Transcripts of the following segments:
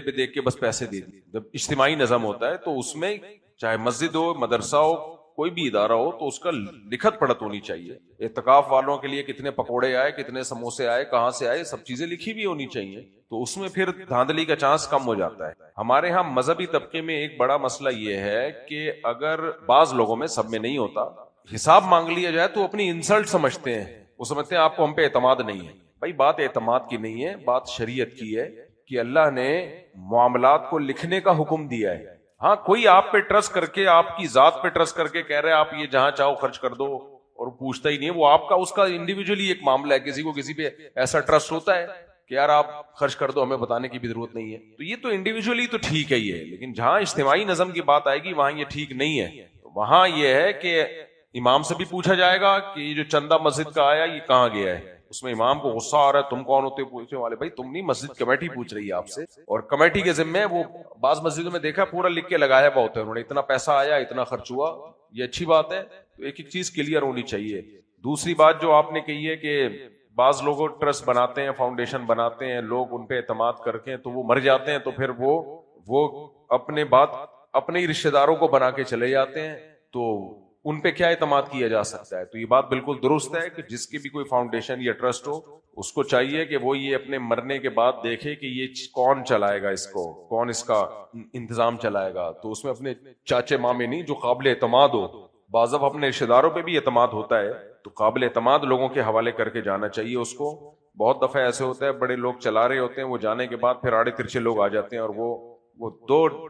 پہ دیکھ کے بس پیسے دے دیے. جب اجتماعی نظم ہوتا ہے تو اس میں چاہے مسجد ہو، مدرسہ ہو، کوئی بھی ادارہ ہو، تو اس کا لکھت پڑھت ہونی چاہیے. اعتکاف والوں کے لیے کتنے پکوڑے آئے، کتنے سموسے آئے، کہاں سے آئے، سب چیزیں لکھی ہوئی ہونی چاہیے. تو اس میں پھر دھاندلی کا چانس کم ہو جاتا ہے. ہمارے ہاں مذہبی طبقے میں ایک بڑا مسئلہ یہ ہے کہ اگر بعض لوگوں میں، سب میں نہیں ہوتا، حساب مانگ لیا جائے تو اپنی انسلٹ سمجھتے ہیں. وہ سمجھتے ہیں آپ کو ہم پہ اعتماد نہیں ہے. بھائی بات اعتماد کی نہیں ہے، بات شریعت کی ہے کہ اللہ نے معاملات کو لکھنے کا حکم دیا ہے. ہاں کوئی آپ پہ ٹرسٹ کر کے، آپ کی ذات پہ ٹرسٹ کر کے کہہ رہے ہیں آپ یہ جہاں چاہو خرچ کر دو، اور پوچھتا ہی نہیں ہے، وہ آپ کا، اس کا انڈیویجولی ایک معاملہ ہے. کسی کو کسی پہ ایسا ٹرسٹ ہوتا ہے کہ یار آپ خرچ کر دو، ہمیں بتانے کی بھی ضرورت نہیں ہے. تو یہ تو انڈیویجولی تو ٹھیک ہے یہ، لیکن جہاں اجتماعی نظم کی بات آئے گی وہاں یہ ٹھیک نہیں ہے. وہاں یہ ہے کہ امام سے بھی پوچھا جائے گا کہ یہ جو چندہ مسجد کا آیا یہ کہاں گیا ہے. اس میں امام کو غصہ آ رہا ہے، تم کون ہوتے پوچھنے والے؟ بھائی تم نہیں، مسجد کمیٹی پوچھ رہی ہے آپ سے، اور کمیٹی کے ذمہ وہ بعض مسجدوں میں دیکھا پورا لکھ کے لگایا ہوا ہوتا ہے انہوں نے، اتنا پیسہ آیا، اتنا خرچ ہوا. یہ اچھی بات ہے. تو ایک ایک چیز کلیئر ہونی چاہیے. دوسری بات جو آپ نے کہی ہے کہ بعض لوگ ٹرسٹ بناتے ہیں، فاؤنڈیشن بناتے ہیں، لوگ ان پہ اعتماد کر کے تو وہ مر جاتے ہیں، تو پھر وہ اپنے بات اپنے ہی رشتہ داروں کو بنا کے چلے جاتے ہیں، تو ان پہ کیا اعتماد کیا جا سکتا ہے؟ تو یہ بات بالکل درست ہے کہ جس کی بھی کوئی فاؤنڈیشن یا ٹرسٹ ہو، اس کو چاہیے کہ وہ یہ اپنے مرنے کے بعد دیکھے کہ یہ کون چلائے گا، اس کو کون اس کا انتظام چلائے گا. تو اس میں اپنے چاچے مامے نہیں، جو قابل اعتماد ہو. بعض دفعہ اپنے رشتہ داروں پہ بھی اعتماد ہوتا ہے، تو قابل اعتماد لوگوں کے حوالے کر کے جانا چاہیے اس کو. بہت دفعہ ایسے ہوتا ہے بڑے لوگ چلا رہے ہوتے ہیں، وہ جانے کے بعد پھر آڑے ترچے لوگ آ جاتے ہیں، اور وہ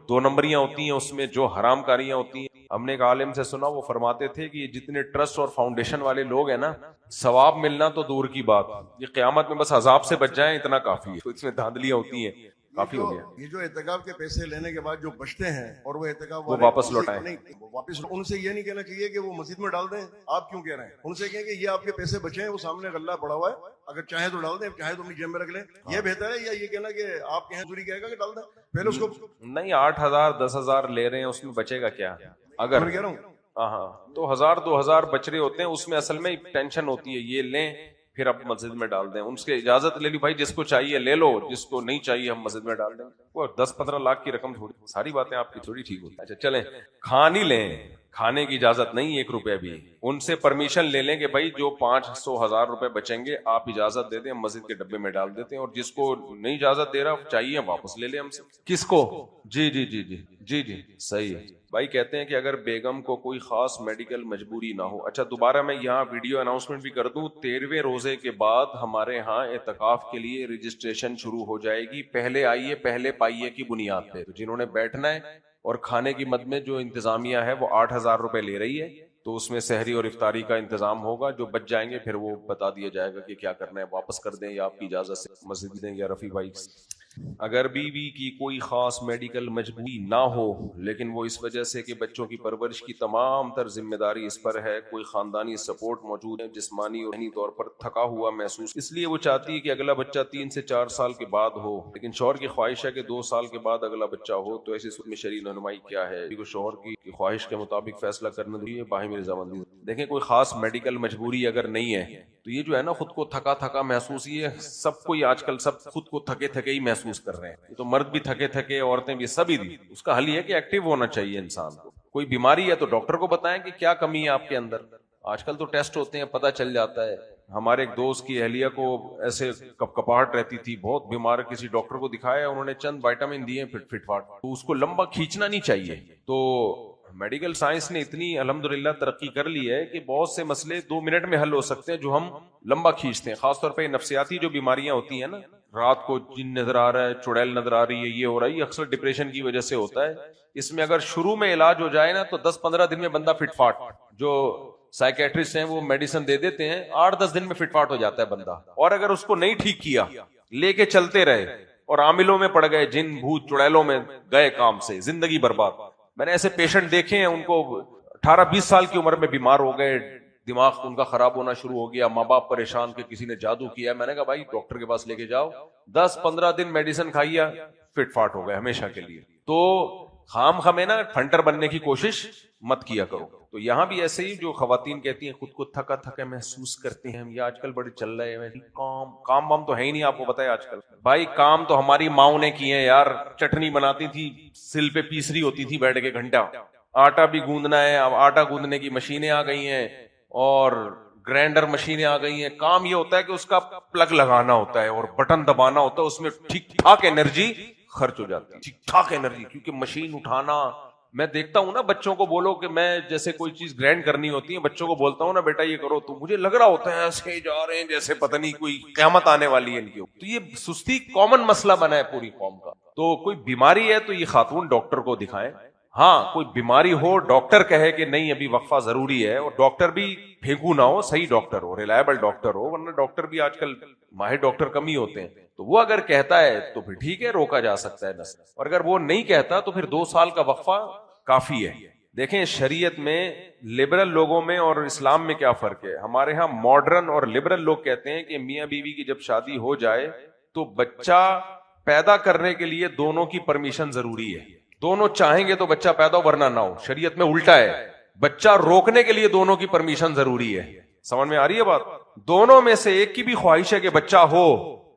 دو نمبریاں ہوتی ہیں اس میں، جو حرام کاریاں ہوتی ہیں. ہم نے ایک عالم سے سنا، وہ فرماتے تھے کہ یہ جتنے ٹرسٹ اور فاؤنڈیشن والے لوگ ہیں نا، ثواب ملنا تو دور کی بات، یہ قیامت میں بس عذاب سے بچ جائیں اتنا کافی ہے. تو اس میں دھاندلیاں ہوتی ہیں، کافی ہو گیا. یہ جو اعتکاف کے پیسے لینے کے بعد جو بچتے ہیں اور وہ اعتکاف وہ واپس لوٹائیں. واپس ان سے یہ نہیں کہنا چاہیے کہ وہ مسجد میں ڈال دیں. آپ کیوں کہہ رہے ہیں؟ ان سے کہیں کہ یہ آپ کے پیسے بچے ہیں، وہ سامنے غلہ پڑا ہوا ہے، اگر چاہیں تو ڈال دیں، چاہیں تو اپنی جیب میں رکھ لیں. یہ بہتر ہے یا یہ کہنا کہ آپ کہیں دوری کہے گا کہ ڈال دیں؟ پہلے اس کو نہیں، 8,000 10,000 لے رہے ہیں، اس میں بچے گا کیا؟ اگر میں کہہ رہا ہوں ہاں تو 1,000 2,000 بچ رہے ہوتے ہیں، اس میں اصل میں ٹینشن ہوتی ہے. یہ لیں پھر آپ مسجد میں ڈال دیں، ان سے اجازت لے لی، بھائی جس کو چاہیے لے لو، جس کو نہیں چاہیے ہم مسجد میں ڈال دیں. وہ 10-15 لاکھ کی رقم تھوڑی، ساری باتیں آپ کی تھوڑی ٹھیک ہوتی. اچھا چلیں، کھانی لیں، کھانے کی اجازت نہیں 1 روپے بھی. ان سے پرمیشن لے لیں کہ بھائی جو 500-1000 روپے بچیں گے آپ اجازت دے دیں، ہم مسجد کے ڈبے میں ڈال دیتے ہیں، اور جس کو نہیں اجازت دے رہا چاہیے واپس لے لیں ہم سے. کس کو؟ جی جی جی جی جی جی صحیح ہے. بھائی کہتے ہیں کہ اگر بیگم کو کوئی خاص میڈیکل مجبوری نہ ہو. اچھا دوبارہ میں یہاں ویڈیو اناؤنسمنٹ بھی کر دوں، 13ویں روزے کے بعد ہمارے ہاں اعتکاف کے لیے رجسٹریشن شروع ہو جائے گی. پہلے آئیے پہلے پائیے کی بنیاد پہ. تو جنہوں نے بیٹھنا ہے، اور کھانے کی مد میں جو انتظامیہ ہے وہ 8,000 روپے لے رہی ہے، تو اس میں سحری اور افطاری کا انتظام ہوگا. جو بچ جائیں گے پھر وہ بتا دیا جائے گا کہ کیا کرنا ہے، واپس کر دیں یا آپ کی اجازت سے مسجد دیں یا رفیع بھائی. اگر بیوی کی کوئی خاص میڈیکل مجبوری نہ ہو، لیکن وہ اس وجہ سے کہ بچوں کی پرورش کی تمام تر ذمہ داری اس پر ہے، کوئی خاندانی سپورٹ موجود ہے، جسمانی اور ذہنی طور پر تھکا ہوا محسوس، اس لیے وہ چاہتی ہے کہ اگلا بچہ 3 سے 4 سال کے بعد ہو، لیکن شوہر کی خواہش ہے کہ 2 سال کے بعد اگلا بچہ ہو، تو ایسی صورت میں شرعی رہنمائی کیا ہے؟ شوہر کی خواہش کے مطابق فیصلہ کرنا ضروری ہے، باہمی رضامندی. دیکھیں کوئی خاص میڈیکل مجبوری اگر نہیں ہے تو یہ جو ہے نا خود کو تھکا تھکا محسوس، یہ سب کوئی آج کل سب خود کو تھکے تھکے ہی محسوس کر رہے ہیں. یہ تو مرد بھی تھکے تھکے، عورتیں بھی، سبھی بھی. اس کا حل یہ ہے کہ ایکٹیو ہونا چاہیے انسان کو. کوئی بیماری ہے تو ڈاکٹر کو بتائیں کہ کیا کمی ہے آپ کے اندر. آج کل تو ٹیسٹ ہوتے ہیں، پتہ چل جاتا ہے. ہمارے ایک دوست کی اہلیہ کو ایسے کپکپاہٹ رہتی تھی، بہت بیمار، کسی ڈاکٹر کو دکھایا، انہوں نے چند وائٹامن دیے فٹ فاٹ، تو اس کو لمبا کھینچنا نہیں چاہیے. تو میڈیکل سائنس نے اتنی الحمدللہ ترقی کر لی ہے کہ بہت سے مسئلے 2 منٹ میں حل ہو سکتے ہیں جو ہم لمبا کھینچتے ہیں. خاص طور پہ نفسیاتی جو بیماریاں ہوتی ہیں نا، رات کو جن نظر آ رہا ہے، چڑیل نظر آ رہی ہے، یہ ہو رہا ہے، یہ اکثر ڈپریشن کی وجہ سے ہوتا ہے. اس میں اگر شروع میں علاج ہو جائے نا تو 10-15 دن میں بندہ فٹ فاٹ، جو سائیکیٹرسٹ ہیں وہ میڈیسن دے دیتے ہیں، 8-10 دن میں فٹ فاٹ ہو جاتا ہے بندہ. اور اگر اس کو نہیں ٹھیک کیا، لے کے چلتے رہے اور عاملوں میں پڑ گئے، جن بھوت چڑیلوں میں گئے کام سے، زندگی برباد. میں نے ایسے پیشنٹ دیکھے ہیں، ان کو 18-20 سال کی عمر میں بیمار ہو گئے، دماغ ان کا خراب ہونا شروع ہو گیا، ماں باپ پریشان کہ کسی نے جادو کیا. میں نے کہا بھائی ڈاکٹر کے پاس لے کے جاؤ، 10-15 دن میڈیسن کھائیے، فٹ فاٹ ہو گئے ہمیشہ کے لیے. تو خام خمے نا فنٹر بننے کی کوشش مت کیا کرو. تو یہاں بھی ایسے ہی جو خواتین کہتی ہیں خود کو تھکا تھکا محسوس کرتے ہیں ہم، یہ آج کل بڑے چل رہے ہیں کام وام تو ہے ہی نہیں، آپ کو پتا ہے آج کل بھائی کام تو ہماری ماؤں نے کیے ہیں یار، چٹنی بناتی تھی سل پہ پیس رہی ہوتی تھی بیٹھ کے گھنٹہ، آٹا بھی گوندنا ہے، اب آٹا گوندنے کی مشینیں آ گئی ہیں اور گرائنڈر مشینیں آ گئی ہیں، کام یہ ہوتا ہے کہ اس کا پلگ لگانا ہوتا ہے اور بٹن دبانا ہوتا ہے، اس میں ٹھیک ٹھاک انرجی خرچ ہو جاتی ہے، ٹھیک ٹھاک انرجی، کیونکہ مشین اٹھانا، میں دیکھتا ہوں نا بچوں کو بولو کہ میں جیسے کوئی چیز گرائنڈ کرنی ہوتی ہے بچوں کو بولتا ہوں نا بیٹا یہ کرو، تو مجھے لگ رہا ہوتا ہے ایسے جا رہے ہیں جیسے پتہ نہیں کوئی قیامت آنے والی ہے ان کی، تو یہ سستی کامن مسئلہ بنا ہے پوری قوم کا۔ تو کوئی بیماری ہے تو یہ خاتون ڈاکٹر کو دکھائیں، ہاں کوئی بیماری ہو ڈاکٹر کہے کہ نہیں ابھی وقفہ ضروری ہے، اور ڈاکٹر بھی پھینکو نہ ہو، صحیح ڈاکٹر ہو، ریلائبل ڈاکٹر ہو، ورنہ ڈاکٹر بھی آج کل ماہر ڈاکٹر کم ہی ہوتے ہیں، تو وہ اگر کہتا ہے تو پھر ٹھیک ہے روکا جا سکتا ہے نسل، اور اگر وہ نہیں کہتا تو پھر 2 سال کا وقفہ کافی ہے۔ دیکھیں شریعت میں لبرل لوگوں میں اور اسلام میں کیا فرق ہے، ہمارے ہاں ماڈرن اور لبرل لوگ کہتے ہیں کہ میاں بیوی کی جب شادی ہو جائے تو بچہ پیدا کرنے کے لیے دونوں کی پرمیشن ضروری ہے، دونوں چاہیں گے تو بچہ پیدا ہو ورنہ نہ ہو، شریعت میں الٹا ہے، بچہ روکنے کے لیے دونوں کی پرمیشن ضروری ہے، سمجھ میں آ رہی ہے بات؟ دونوں میں سے ایک کی بھی خواہش ہے کہ بچہ ہو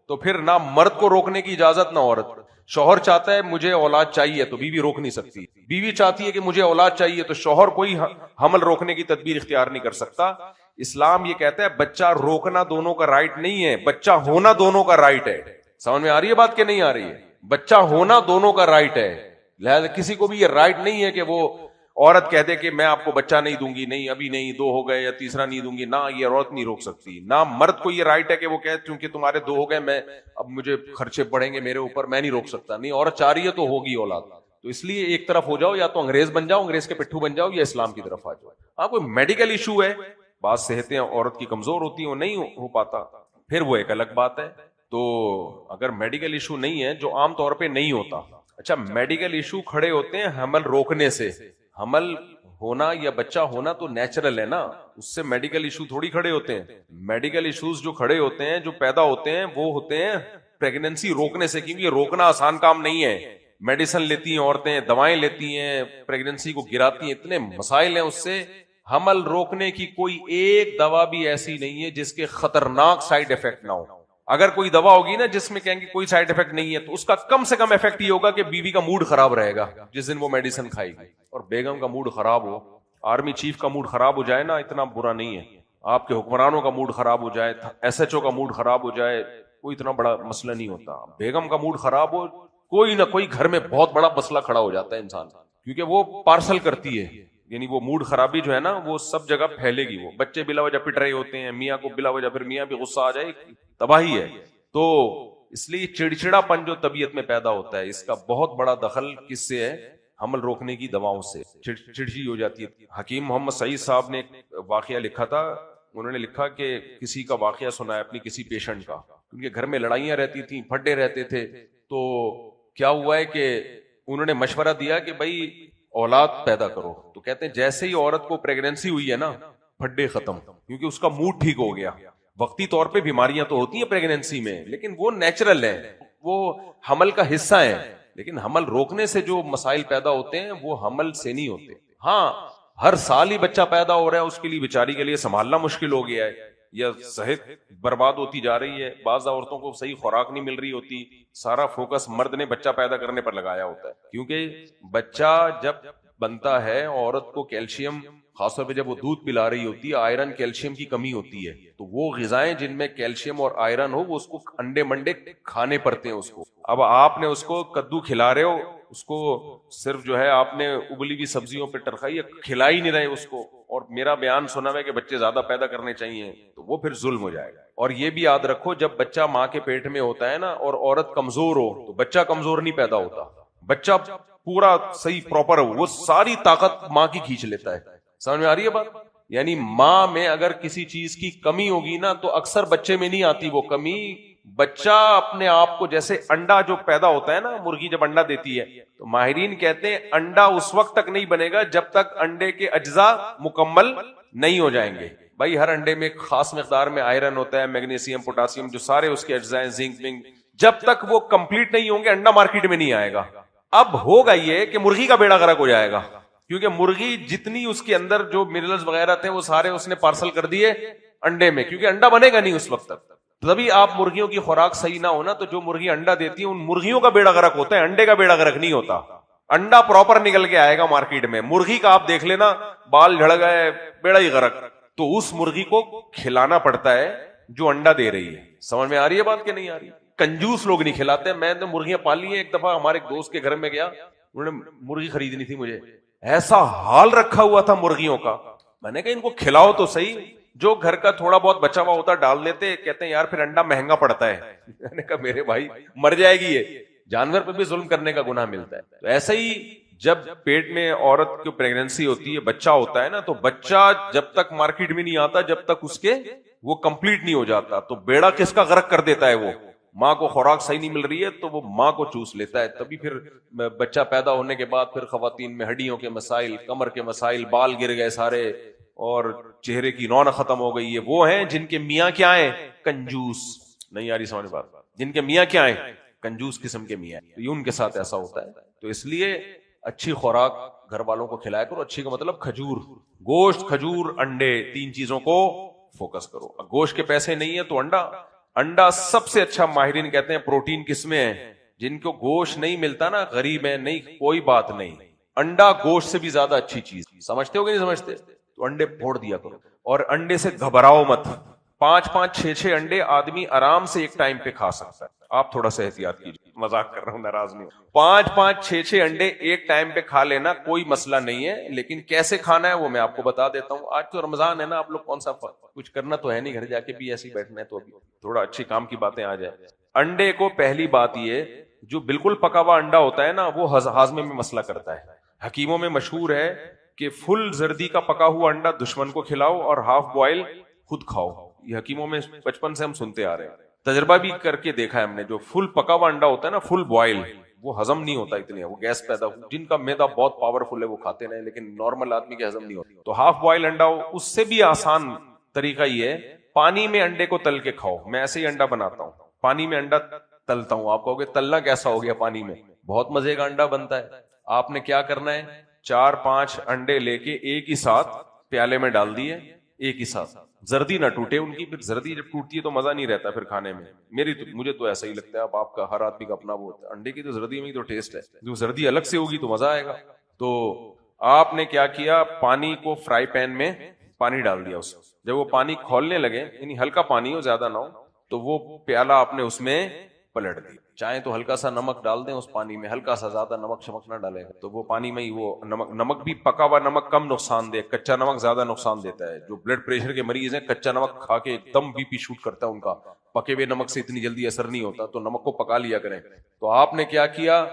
تو پھر نہ مرد کو روکنے کی اجازت نہ عورت، شوہر چاہتا ہے مجھے اولاد چاہیے تو بیوی روک نہیں سکتی، بیوی چاہتی ہے کہ مجھے اولاد چاہیے تو شوہر کوئی حمل روکنے کی تدبیر اختیار نہیں کر سکتا۔ اسلام یہ کہتا ہے بچہ روکنا دونوں کا رائٹ نہیں ہے، بچہ ہونا دونوں کا رائٹ ہے، سمجھ میں آ رہی ہے بات کہ نہیں آ رہی ہے؟ بچہ ہونا دونوں کا رائٹ ہے، لہذا کسی کو بھی یہ رائٹ نہیں ہے کہ وہ عورت کہہ دے کہ میں آپ کو بچہ نہیں دوں گی، نہیں ابھی نہیں، 2 ہو گئے یا تیسرا نہیں دوں گی، نہ یہ عورت نہیں روک سکتی، نہ مرد کو یہ رائٹ ہے کہ وہ کہے چونکہ تمہارے 2 ہو گئے میں اب مجھے خرچے پڑیں گے میرے اوپر، میں نہیں روک سکتا، نہیں عورت چاہ رہی ہے تو ہوگی اولاد، تو اس لیے ایک طرف ہو جاؤ، یا تو انگریز بن جاؤ، انگریز کے پٹھو بن جاؤ، یا اسلام کی طرف آ جاؤ۔ ہاں کوئی میڈیکل ایشو ہے، بعض صحتیں عورت کی کمزور ہوتی ہیں وہ نہیں ہو پاتا، پھر وہ ایک الگ بات ہے۔ تو اگر میڈیکل ایشو نہیں ہے جو عام طور پہ نہیں ہوتا، اچھا میڈیکل ایشو کھڑے ہوتے ہیں حمل روکنے سے، حمل ہونا یا بچہ ہونا تو نیچرل ہے نا، اس سے میڈیکل ایشو تھوڑی کھڑے ہوتے ہیں، میڈیکل ایشوز جو کھڑے ہوتے ہیں جو پیدا ہوتے ہیں وہ ہوتے ہیں پریگننسی روکنے سے، کیونکہ روکنا آسان کام نہیں ہے، میڈیسن لیتی ہیں عورتیں، دوائیں لیتی ہیں، پریگننسی کو گراتی ہیں، اتنے مسائل ہیں اس سے، حمل روکنے کی کوئی ایک دوا بھی ایسی نہیں ہے جس کے خطرناک سائیڈ افیکٹ نہ ہو، اگر کوئی دوا ہوگی نا جس میں کہیں گے کوئی سائیڈ افیکٹ نہیں ہے تو اس کا کم سے کم افیکٹ یہ ہوگا کہ بیوی کا موڈ خراب رہے گا جس دن وہ میڈیسن کھائے گی، اور بیگم کا موڈ خراب ہو، آرمی چیف کا موڈ خراب ہو جائے نا اتنا برا نہیں ہے، آپ کے حکمرانوں کا موڈ خراب ہو جائے، SHO کا موڈ خراب ہو جائے، کوئی اتنا بڑا مسئلہ نہیں ہوتا، بیگم کا موڈ خراب ہو کوئی نہ کوئی گھر میں بہت بڑا مسئلہ کھڑا ہو جاتا ہے انسان، کیونکہ وہ پارسل کرتی ہے، یعنی وہ موڈ خرابی جو ہے نا وہ سب جگہ پھیلے گی، وہ بچے بلا وجہ پٹ رہے ہوتے ہیں، میاں کو بلا وجہ، پھر میاں بھی غصہ آ جائے، تباہی ہے۔ تو اس لیے چڑچڑا پن جو طبیعت میں پیدا ہوتا ہے اس کا بہت بڑا دخل کس سے ہے؟ حمل روکنے کی دواؤں سے، چڑچڑی ہو جاتی ہے۔ حکیم محمد سعید صاحب نے ایک واقعہ لکھا تھا، انہوں نے لکھا کہ کسی کا واقعہ سنا ہے اپنی کسی پیشنٹ کا، ان کے گھر میں لڑائیاں رہتی تھیں، پھڈے رہتے تھے، تو کیا ہوا ہے کہ انہوں نے مشورہ دیا کہ بھائی اولاد پیدا کرو، تو کہتے ہیں جیسے ہی عورت کو پریگننسی ہوئی ہے نا پھڈے ختم، کیونکہ اس کا موڈ ٹھیک ہو گیا۔ وقتی طور پہ بیماریاں تو ہوتی ہیں پریگننسی میں لیکن وہ نیچرل ہیں، وہ حمل کا حصہ ہیں، لیکن حمل روکنے سے جو مسائل پیدا ہوتے ہیں وہ حمل سے نہیں ہوتے۔ ہاں ہر سال ہی بچہ پیدا ہو رہا ہے، اس کے لیے بیچاری کے لیے سنبھالنا مشکل ہو گیا ہے، یا صحت برباد ہوتی جا رہی ہے، بعض عورتوں کو صحیح خوراک نہیں مل رہی ہوتی، سارا فوکس مرد نے بچہ پیدا کرنے پر لگایا ہوتا ہے، کیونکہ بچہ جب بنتا ہے عورت کو کیلشیم، خاص طور پہ جب وہ دودھ پلا رہی ہوتی ہے، آئرن کیلشیم کی کمی ہوتی ہے، تو وہ غذائیں جن میں کیلشیم اور آئرن ہو وہ اس کو انڈے منڈے کھانے پڑتے ہیں اس کو۔ اب آپ نے اس کو کدو کھلا رہے ہو، اس کو صرف جو ہے آپ نے ابلی ہوئی سبزیوں پہ ٹرکائی، کھلا ہی نہیں رہے اس کو، اور میرا بیان سنا ہے کہ بچے زیادہ پیدا کرنے چاہیے، تو وہ پھر ظلم ہو جائے گا۔ اور یہ بھی یاد رکھو جب بچہ ماں کے پیٹ میں ہوتا ہے نا اور عورت کمزور ہو تو بچہ کمزور نہیں پیدا ہوتا، بچہ پورا صحیح پراپر ہو، وہ ساری طاقت ماں کی کھینچ لیتا ہے۔ سمجھ میں آ رہی ہے بات؟ یعنی ماں میں اگر کسی چیز کی کمی ہوگی نا تو اکثر بچے میں نہیں آتی وہ کمی، بچہ اپنے آپ کو، جیسے انڈا جو پیدا ہوتا ہے نا، مرغی جب انڈا دیتی ہے تو ماہرین کہتے ہیں انڈا اس وقت تک نہیں بنے گا جب تک انڈے کے اجزاء مکمل نہیں ہو جائیں گے۔ بھائی ہر انڈے میں ایک خاص مقدار میں آئرن ہوتا ہے، میگنیشیم، پوٹاسیم، جو سارے اس کے اجزاء ہیں، زنک ونک، جب تک وہ کمپلیٹ نہیں ہوں گے انڈا مارکیٹ میں نہیں آئے گا۔ اب ہوگا یہ کہ مرغی کا بیڑا غرق ہو جائے گا، کیونکہ مرغی جتنی اس کے اندر جو منرلز وغیرہ تھے وہ سارے اس نے پارسل کر دیے انڈے میں، کیونکہ انڈا بنے گا نہیں اس وقت تک. تبھی آپ مرغیوں کی خوراک صحیح نہ ہونا تو جو مرغی انڈا دیتی ہے ان مرغیوں کا بیڑا غرق ہوتا ہے، انڈے کا بیڑا غرق نہیں ہوتا. انڈا پراپر نکل کے آئے گا مارکیٹ میں، مرغی کا آپ دیکھ لینا بال جھڑ گئے بیڑا ہی غرق. تو اس مرغی کو کھلانا پڑتا ہے جو انڈا دے رہی ہے. سمجھ میں آ رہی ہے بات کہ نہیں آ رہی؟ کنجوس لوگ نہیں کھلاتے. میں نے مرغیاں پالی ہیں، ایک دفعہ ہمارے ایک دوست کے گھر میں گیا، انہوں نے مرغی خریدنی تھی، مجھے ایسا حال رکھا ہوا تھا مرغیوں کا. میں نے کہا ان کو کھلاؤ تو صحیح. جو گھر کا تھوڑا بہت بچا ہوا ہوتا ڈال دیتے، کہتے ہیں یار پھر انڈا مہنگا پڑتا ہے. میں نے کہا میرے بھائی مر جائے گی یہ، جانور پہ بھی ظلم کرنے کا گناہ ملتا ہے. تو ایسے ہی جب پیٹ میں عورت کی پریگننسی ہوتی ہے، بچہ ہوتا ہے نا، تو بچہ جب تک مارکیٹ میں نہیں آتا، جب تک اس کے وہ کمپلیٹ نہیں ہو جاتا، تو بیڑا کس کا غرق کر دیتا ہے وہ ماں کو. خوراک صحیح نہیں مل رہی ہے تو وہ ماں کو چوس لیتا ہے. تبھی پھر بچہ پیدا ہونے کے بعد پھر خواتین میں ہڈیوں کے مسائل، کمر کے مسائل، بال گر گئے سارے اور چہرے کی رونق ختم ہو گئی. یہ وہ ہیں جن کے میاں کیا ہیں؟ کنجوس. نہیں آ رہی سمجھ بات؟ جن کے میاں کیا ہیں؟ کنجوس قسم کے میاں. یہ ان کے ساتھ ایسا ہوتا ہے. تو اس لیے اچھی خوراک گھر والوں کو کھلایا کرو. اچھی کا مطلب کھجور، گوشت، کھجور، انڈے، 3 چیزوں کو فوکس کرو. گوشت کے پیسے نہیں ہے تو انڈا. انڈا سب سے اچھا، ماہرین کہتے ہیں پروٹین کس میں ہے؟ جن کو گوشت نہیں ملتا نا، غریب ہے، نہیں کوئی بات نہیں، انڈا گوشت سے بھی زیادہ اچھی چیز. سمجھتے ہو کہ نہیں سمجھتے؟ تو انڈے پھوڑ دیا کرو. اور انڈے سے گھبراؤ مت. 5-5 6-6 انڈے آدمی آرام سے ایک ٹائم پہ کھا سکتا ہے. آپ تھوڑا سا احتیاط کیجیے، مذاق کر رہا ہوں، ناراض نہیں. 5-5 6-6 انڈے ایک ٹائم پہ کھا لینا کوئی مسئلہ نہیں ہے. لیکن کیسے کھانا ہے وہ میں آپ کو بتا دیتا ہوں. آج تو رمضان ہے نا، آپ لوگ کون سا کچھ کرنا تو ہے نہیں، گھر جا کے بھی ایسے ہی بیٹھنا ہے، تو ابھی تھوڑا اچھی کام کی باتیں آ جائے. انڈے کو پہلی بات یہ، جو بالکل پکا ہوا انڈا ہوتا ہے نا، وہ ہاضمے میں مسئلہ کرتا ہے. حکیموں میں مشہور ہے کہ فل زردی کا پکا ہوا انڈا دشمن کو کھلاؤ اور ہاف بوائل خود کھاؤ. یہ حکیموں میں بچپن سے ہم سنتے آ رہے ہیں، تجربہ بھی کر کے دیکھا ہے ہم نے. جو فل پکا ہوا انڈا ہوتا ہے نا، فل بوائل، وہ ہضم نہیں ہوتا اتنے، وہ گیس پیدا ہو. جن کا میدا بہت پاورفل ہے وہ کھاتے رہے، لیکن نارمل آدمی کے ہضم نہیں ہوتا. تو ہاف بوائل انڈا ہو. اس سے بھی آسان طریقہ یہ ہے، پانی میں انڈے کو تل کے کھاؤ. میں ایسے ہی انڈا بناتا ہوں، پانی میں انڈا تلتا ہوں. آپ کہو گے تلنا کیسا ہو گیا پانی میں؟ بہت مزے کا انڈا بنتا ہے. آپ نے کیا کرنا ہے، 4-5 انڈے لے کے ایک ہی ساتھ پیالے میں ڈال دیے، ایک ہی ساتھ. زردی نہ ٹوٹے ان کی، پھر زردی جب ٹوٹتی ہے تو مزہ نہیں رہتا پھر کھانے میں. مجھے تو ایسا ہی لگتا ہے. اب آپ کا ہر آدمی کا اپنا وہ ہوتا ہے. انڈے کی تو زردی میں ہی تو ٹیسٹ ہے. جو زردی الگ سے ہوگی تو مزہ آئے گا. تو آپ نے کیا کیا، پانی کو فرائی پین میں پانی ڈال دیا. اس جب وہ پانی کھولنے لگے، یعنی ہلکا پانی ہو، زیادہ نہ ہو، تو وہ پیالہ آپ نے اس میں پلٹ دی. چاہے تو ہلکا سا نمک ڈال دیں اس پانی میں، ہلکا سا، زیادہ نمک شمک نہ ڈالے گا تو وہ پانی میں ہی وہ نمک بھی پکا ہوا نمک کم نقصان دے، کچا نمک زیادہ نقصان دیتا ہے. جو بلڈ پریشر کے مریض ہیں، کچا نمک کھا کے ایک دم بی پی شوٹ کرتا ہے ان کا. پکے ہوئے نمک سے اتنی جلدی اثر نہیں ہوتا، تو نمک کو پکا لیا کریں. تو آپ نے کیا کیا،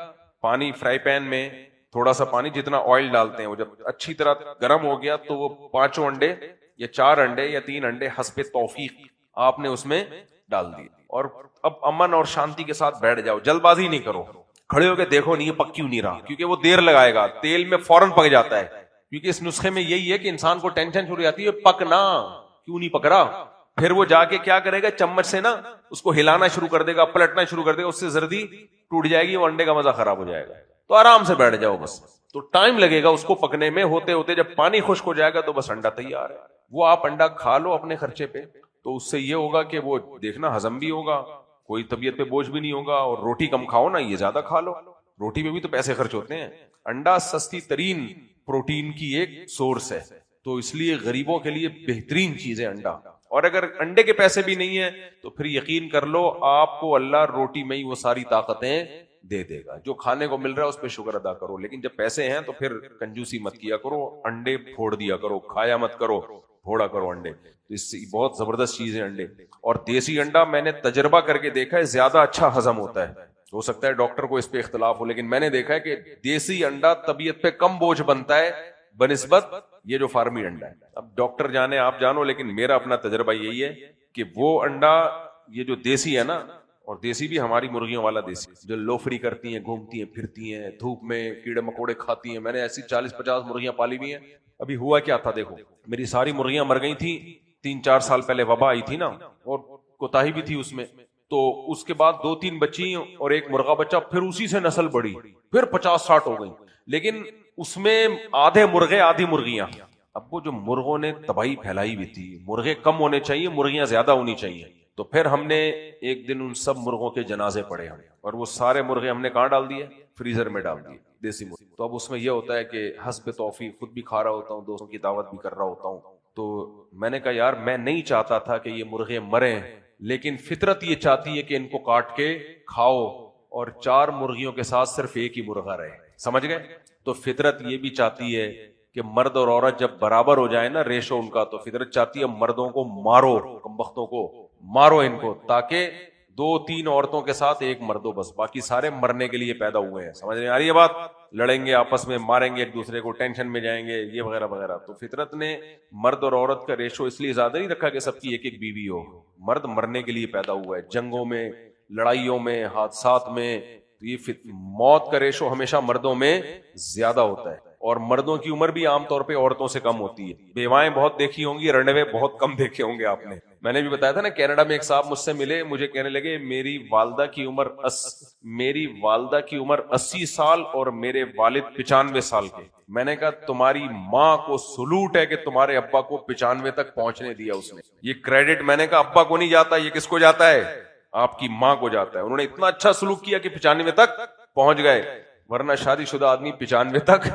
پانی فرائی پین میں تھوڑا سا پانی جتنا آئل ڈالتے ہیں، وہ جب اچھی طرح گرم ہو گیا تو وہ 5 انڈے یا 4 انڈے یا 3 انڈے حسب توفیق آپ نے اس میں ڈال دیے. اور اب امن اور شانتی کے ساتھ بیٹھ جاؤ، جلد بازی نہیں کرو. کھڑے ہو کے دیکھو نہیں یہ پک کیوں نہیں رہا، کیونکہ وہ دیر لگائے گا، تیل میں فوراً پک جاتا ہے. کیونکہ اس نسخے میں یہی ہے کہ انسان کو ٹینشن شروع جاتی ہے، پکنا کیوں نہیں پک رہا. پھر وہ جا کے کیا کرے گا، چمچ سے نا اس کو ہلانا شروع کر دے گا، پلٹنا شروع کر دے گا، اس سے زردی ٹوٹ جائے گی، وہ انڈے کا مزہ خراب ہو جائے گا. تو آرام سے بیٹھ جاؤ بس. تو ٹائم لگے گا اس کو پکنے میں، ہوتے ہوتے جب پانی خشک ہو جائے گا تو بس انڈا تیار ہے. وہ آپ انڈا کھا لو اپنے خرچے پہ، تو اس سے یہ ہوگا کہ وہ دیکھنا ہضم بھی ہوگا، کوئی طبیعت پہ بوجھ بھی نہیں ہوگا. اور روٹی کم کھاؤ نا، یہ زیادہ کھا لو، روٹی میں بھی تو پیسے خرچ ہوتے ہیں. انڈا سستی ترین پروٹین کی ایک سورس ہے، تو اس لیے غریبوں کے لیے بہترین چیز ہے انڈا. اور اگر انڈے کے پیسے بھی نہیں ہیں تو پھر یقین کر لو آپ کو اللہ روٹی میں ہی وہ ساری طاقتیں دے دے گا. جو کھانے کو مل رہا ہے اس پہ شکر ادا کرو. لیکن جب پیسے ہیں تو پھر کنجوسی مت کیا کرو، انڈے پھوڑ دیا کرو، کھایا مت کرو، پھوڑا کرو انڈے. تو اس سے بہت زبردست چیز ہے انڈے. اور دیسی انڈا میں نے تجربہ کر کے دیکھا ہے زیادہ اچھا ہضم ہوتا ہے. ہو سکتا ہے ڈاکٹر کو اس پہ اختلاف ہو، لیکن میں نے دیکھا ہے کہ دیسی انڈا طبیعت پہ کم بوجھ بنتا ہے بنسبت یہ جو فارمی انڈا ہے. اب ڈاکٹر جانے آپ جانو، لیکن میرا اپنا تجربہ یہی ہے کہ وہ انڈا یہ جو دیسی ہے نا، اور دیسی بھی ہماری مرغیوں والا دیسی جو لوفری کرتی ہیں، گھومتی ہیں، پھرتی ہیں دھوپ میں، کیڑے مکوڑے کھاتی ہیں. میں نے ایسی 40-50 مرغیاں پالی ہوئی ہیں. ابھی ہوا کیا تھا دیکھو، میری ساری مرغیاں مر گئی تھیں. 3-4 سال پہلے وبا آئی تھی نا، اور کوتاہی بھی تھی اس میں. تو اس کے بعد 2-3 بچی اور ایک مرغا بچہ، پھر اسی سے نسل بڑھی، پھر 50-60 ہو گئی، لیکن اس میں آدھے مرغے آدھی مرغیاں. اب وہ جو مرغوں نے تباہی پھیلائی ہوئی تھی، مرغے کم ہونے چاہیے، مرغیاں زیادہ ہونی چاہیے. تو پھر ہم نے ایک دن ان سب مرغوں کے جنازے پڑے ہم، اور وہ سارے مرغے ہم نے کہاں ڈال دیے؟ فریزر میں ڈال دیے، دیسی مرغے. تو اب اس میں یہ ہوتا ہے کہ حسب توفیق خود بھی کھا رہا ہوتا ہوں، دوستوں کی دعوت بھی کر رہا ہوتا ہوں. تو میں نے کہا یار میں نہیں چاہتا تھا کہ یہ مرغے مریں، لیکن فطرت یہ چاہتی ہے کہ ان کو کاٹ کے کھاؤ، اور 4 مرغیوں کے ساتھ صرف ایک ہی مرغا رہے. سمجھ گئے؟ تو فطرت یہ بھی چاہتی ہے کہ مرد اور عورت جب برابر ہو جائے نا ریشو ان کا، تو فطرت چاہتی ہے مردوں کو مارو، کمبختوں کو مارو ان کو، تاکہ 2-3 عورتوں کے ساتھ ایک مردو، بس باقی سارے مرنے کے لیے پیدا ہوئے ہیں. سمجھ میں آ رہی ہے بات؟ لڑیں گے آپس میں، ماریں گے ایک دوسرے کو، ٹینشن میں جائیں گے، یہ وغیرہ وغیرہ. تو فطرت نے مرد اور عورت کا ریشو اس لیے زیادہ نہیں رکھا کہ سب کی ایک ایک بیوی ہو. مرد مرنے کے لیے پیدا ہوا ہے، جنگوں میں، لڑائیوں میں، حادثات میں. تو یہ موت کا ریشو ہمیشہ مردوں میں زیادہ ہوتا ہے، اور مردوں کی عمر بھی عام طور پہ عورتوں سے کم ہوتی ہے. بیوائیں بہت دیکھی ہوں گی، رنڈوے بہت کم دیکھے ہوں گے آپ نے. میں نے بھی بتایا تھا نا، کینیڈا میں ایک صاحب مجھ سے ملے، مجھے کہنے لگے میری والدہ کی عمر 80 سال اور میرے والد 95 سال کے. میں نے کہا تمہاری ماں کو سلوٹ ہے کہ تمہارے ابا کو 95 تک پہنچنے دیا اس نے. یہ کریڈٹ میں نے کہا ابا کو نہیں جاتا، یہ کس کو جاتا ہے؟ آپ کی ماں کو جاتا ہے. انہوں نے اتنا اچھا سلوک کیا کہ 95 تک پہنچ گئے، ورنہ شادی شدہ آدمی 95 تک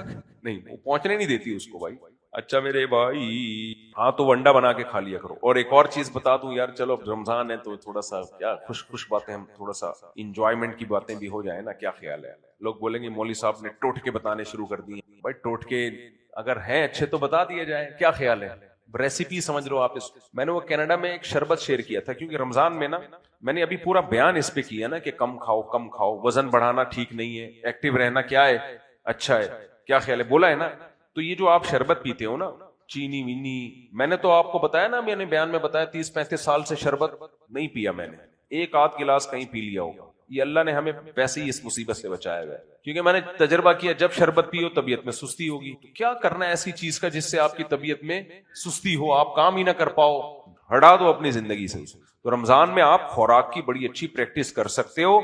نہیں، وہ پہنچنے نہیں دیتی اس کو. بھائی اچھا میرے بھائی، ہاں تو ونڈا بنا کے کھا لیا کرو. اور ایک اور چیز بتا دوں یار، چلو رمضان ہے تو تھوڑا سا کیا خوش باتیں، ہم تھوڑا سا انجوائمنٹ کی باتیں بھی ہو جائیں نا. کیا خیال ہے؟ لوگ بولیں گے مولوی صاحب نے ٹوٹکے بتانے شروع کر دیے. بھائی ٹوٹکے اگر ہیں اچھے تو بتا دیے جائیں، کیا خیال ہے؟ ریسیپی سمجھ لو آپ اس. میں نے وہ کینیڈا میں ایک شربت شیئر کیا تھا، کیونکہ رمضان میں نا میں نے ابھی پورا بیان اس پہ کیا نا کہ کم کھاؤ کم کھاؤ، وزن بڑھانا ٹھیک نہیں ہے، ایکٹیو رہنا کیا ہے اچھا ہے. کیا خیال ہے؟ بولا ہے نا. تو یہ جو آپ شربت پیتے ہو نا، چینی وینی، میں نے تو آپ کو بتایا نا، میں نے بیان میں بتایا 30-35 سال سے شربت نہیں پیا میں نے، 1-8 گلاس کہیں پی لیا ہوگا. یہ اللہ نے ہمیں ویسے ہی اس مصیبت سے بچایا ہوا ہے، کیونکہ میں نے تجربہ کیا جب شربت پیو طبیعت میں سستی ہوگی. تو کیا کرنا ہے ایسی چیز کا جس سے آپ کی طبیعت میں سستی ہو، آپ کام ہی نہ کر پاؤ؟ ہٹا دو اپنی زندگی سے. تو رمضان میں آپ خوراک کی بڑی اچھی پریکٹس کر سکتے ہو،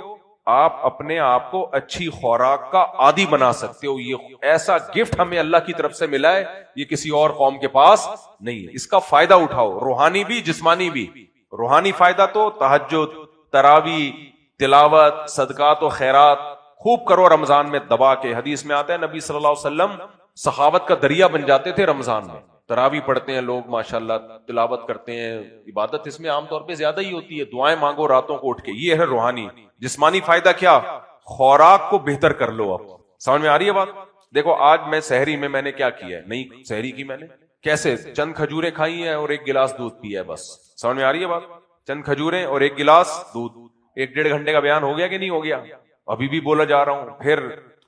آپ اپنے آپ کو اچھی خوراک کا عادی بنا سکتے ہو. یہ ایسا گفٹ ہمیں اللہ کی طرف سے ملا ہے، یہ کسی اور قوم کے پاس نہیں ہے. اس کا فائدہ اٹھاؤ، روحانی بھی جسمانی بھی. روحانی فائدہ تو تہجد، تراویح، تلاوت، صدقات و خیرات خوب کرو رمضان میں دبا کے. حدیث میں آتا ہے نبی صلی اللہ علیہ وسلم سخاوت کا دریا بن جاتے تھے رمضان میں. تراویح پڑھتے ہیں لوگ ماشاءاللہ، تلاوت کرتے ہیں، عبادت اس میں عام طور پہ زیادہ ہی ہوتی ہے، دعائیں مانگو راتوں کو اٹھ کے. یہ ہے روحانی. جسمانی فائدہ کیا؟ خوراک کو بہتر کر لو. اب سمجھ میں آ رہی ہے بات؟ دیکھو آج میں سحری میں نے کیا کیا ہے، نہیں سحری کی میں نے کیسے چند کھجوریں کھائی ہیں اور 1 گلاس دودھ پیا ہے بس. سمجھ میں آ رہی ہے بات؟ چند کھجوریں اور 1 گلاس دودھ. 1-1.5 گھنٹے کا بیان ہو گیا کہ نہیں ہو گیا؟ ابھی بھی بولا جا رہا ہوں. پھر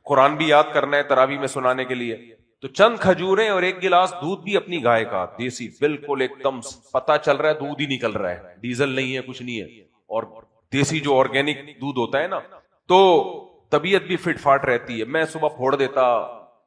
قرآن بھی یاد کرنا ہے تراویح میں سنانے کے لیے. تو چند کھجوریں اور 1 گلاس دودھ بھی اپنی گائے کا، دیسی، بالکل ایک دم پتا چل رہا ہے دودھ ہی نکل رہا ہے، ڈیزل نہیں ہے، کچھ نہیں ہے. اور دیسی جو آرگینک دودھ ہوتا ہے نا، تو طبیعت بھی فٹ فاٹ رہتی ہے. میں صبح پھوڑ دیتا،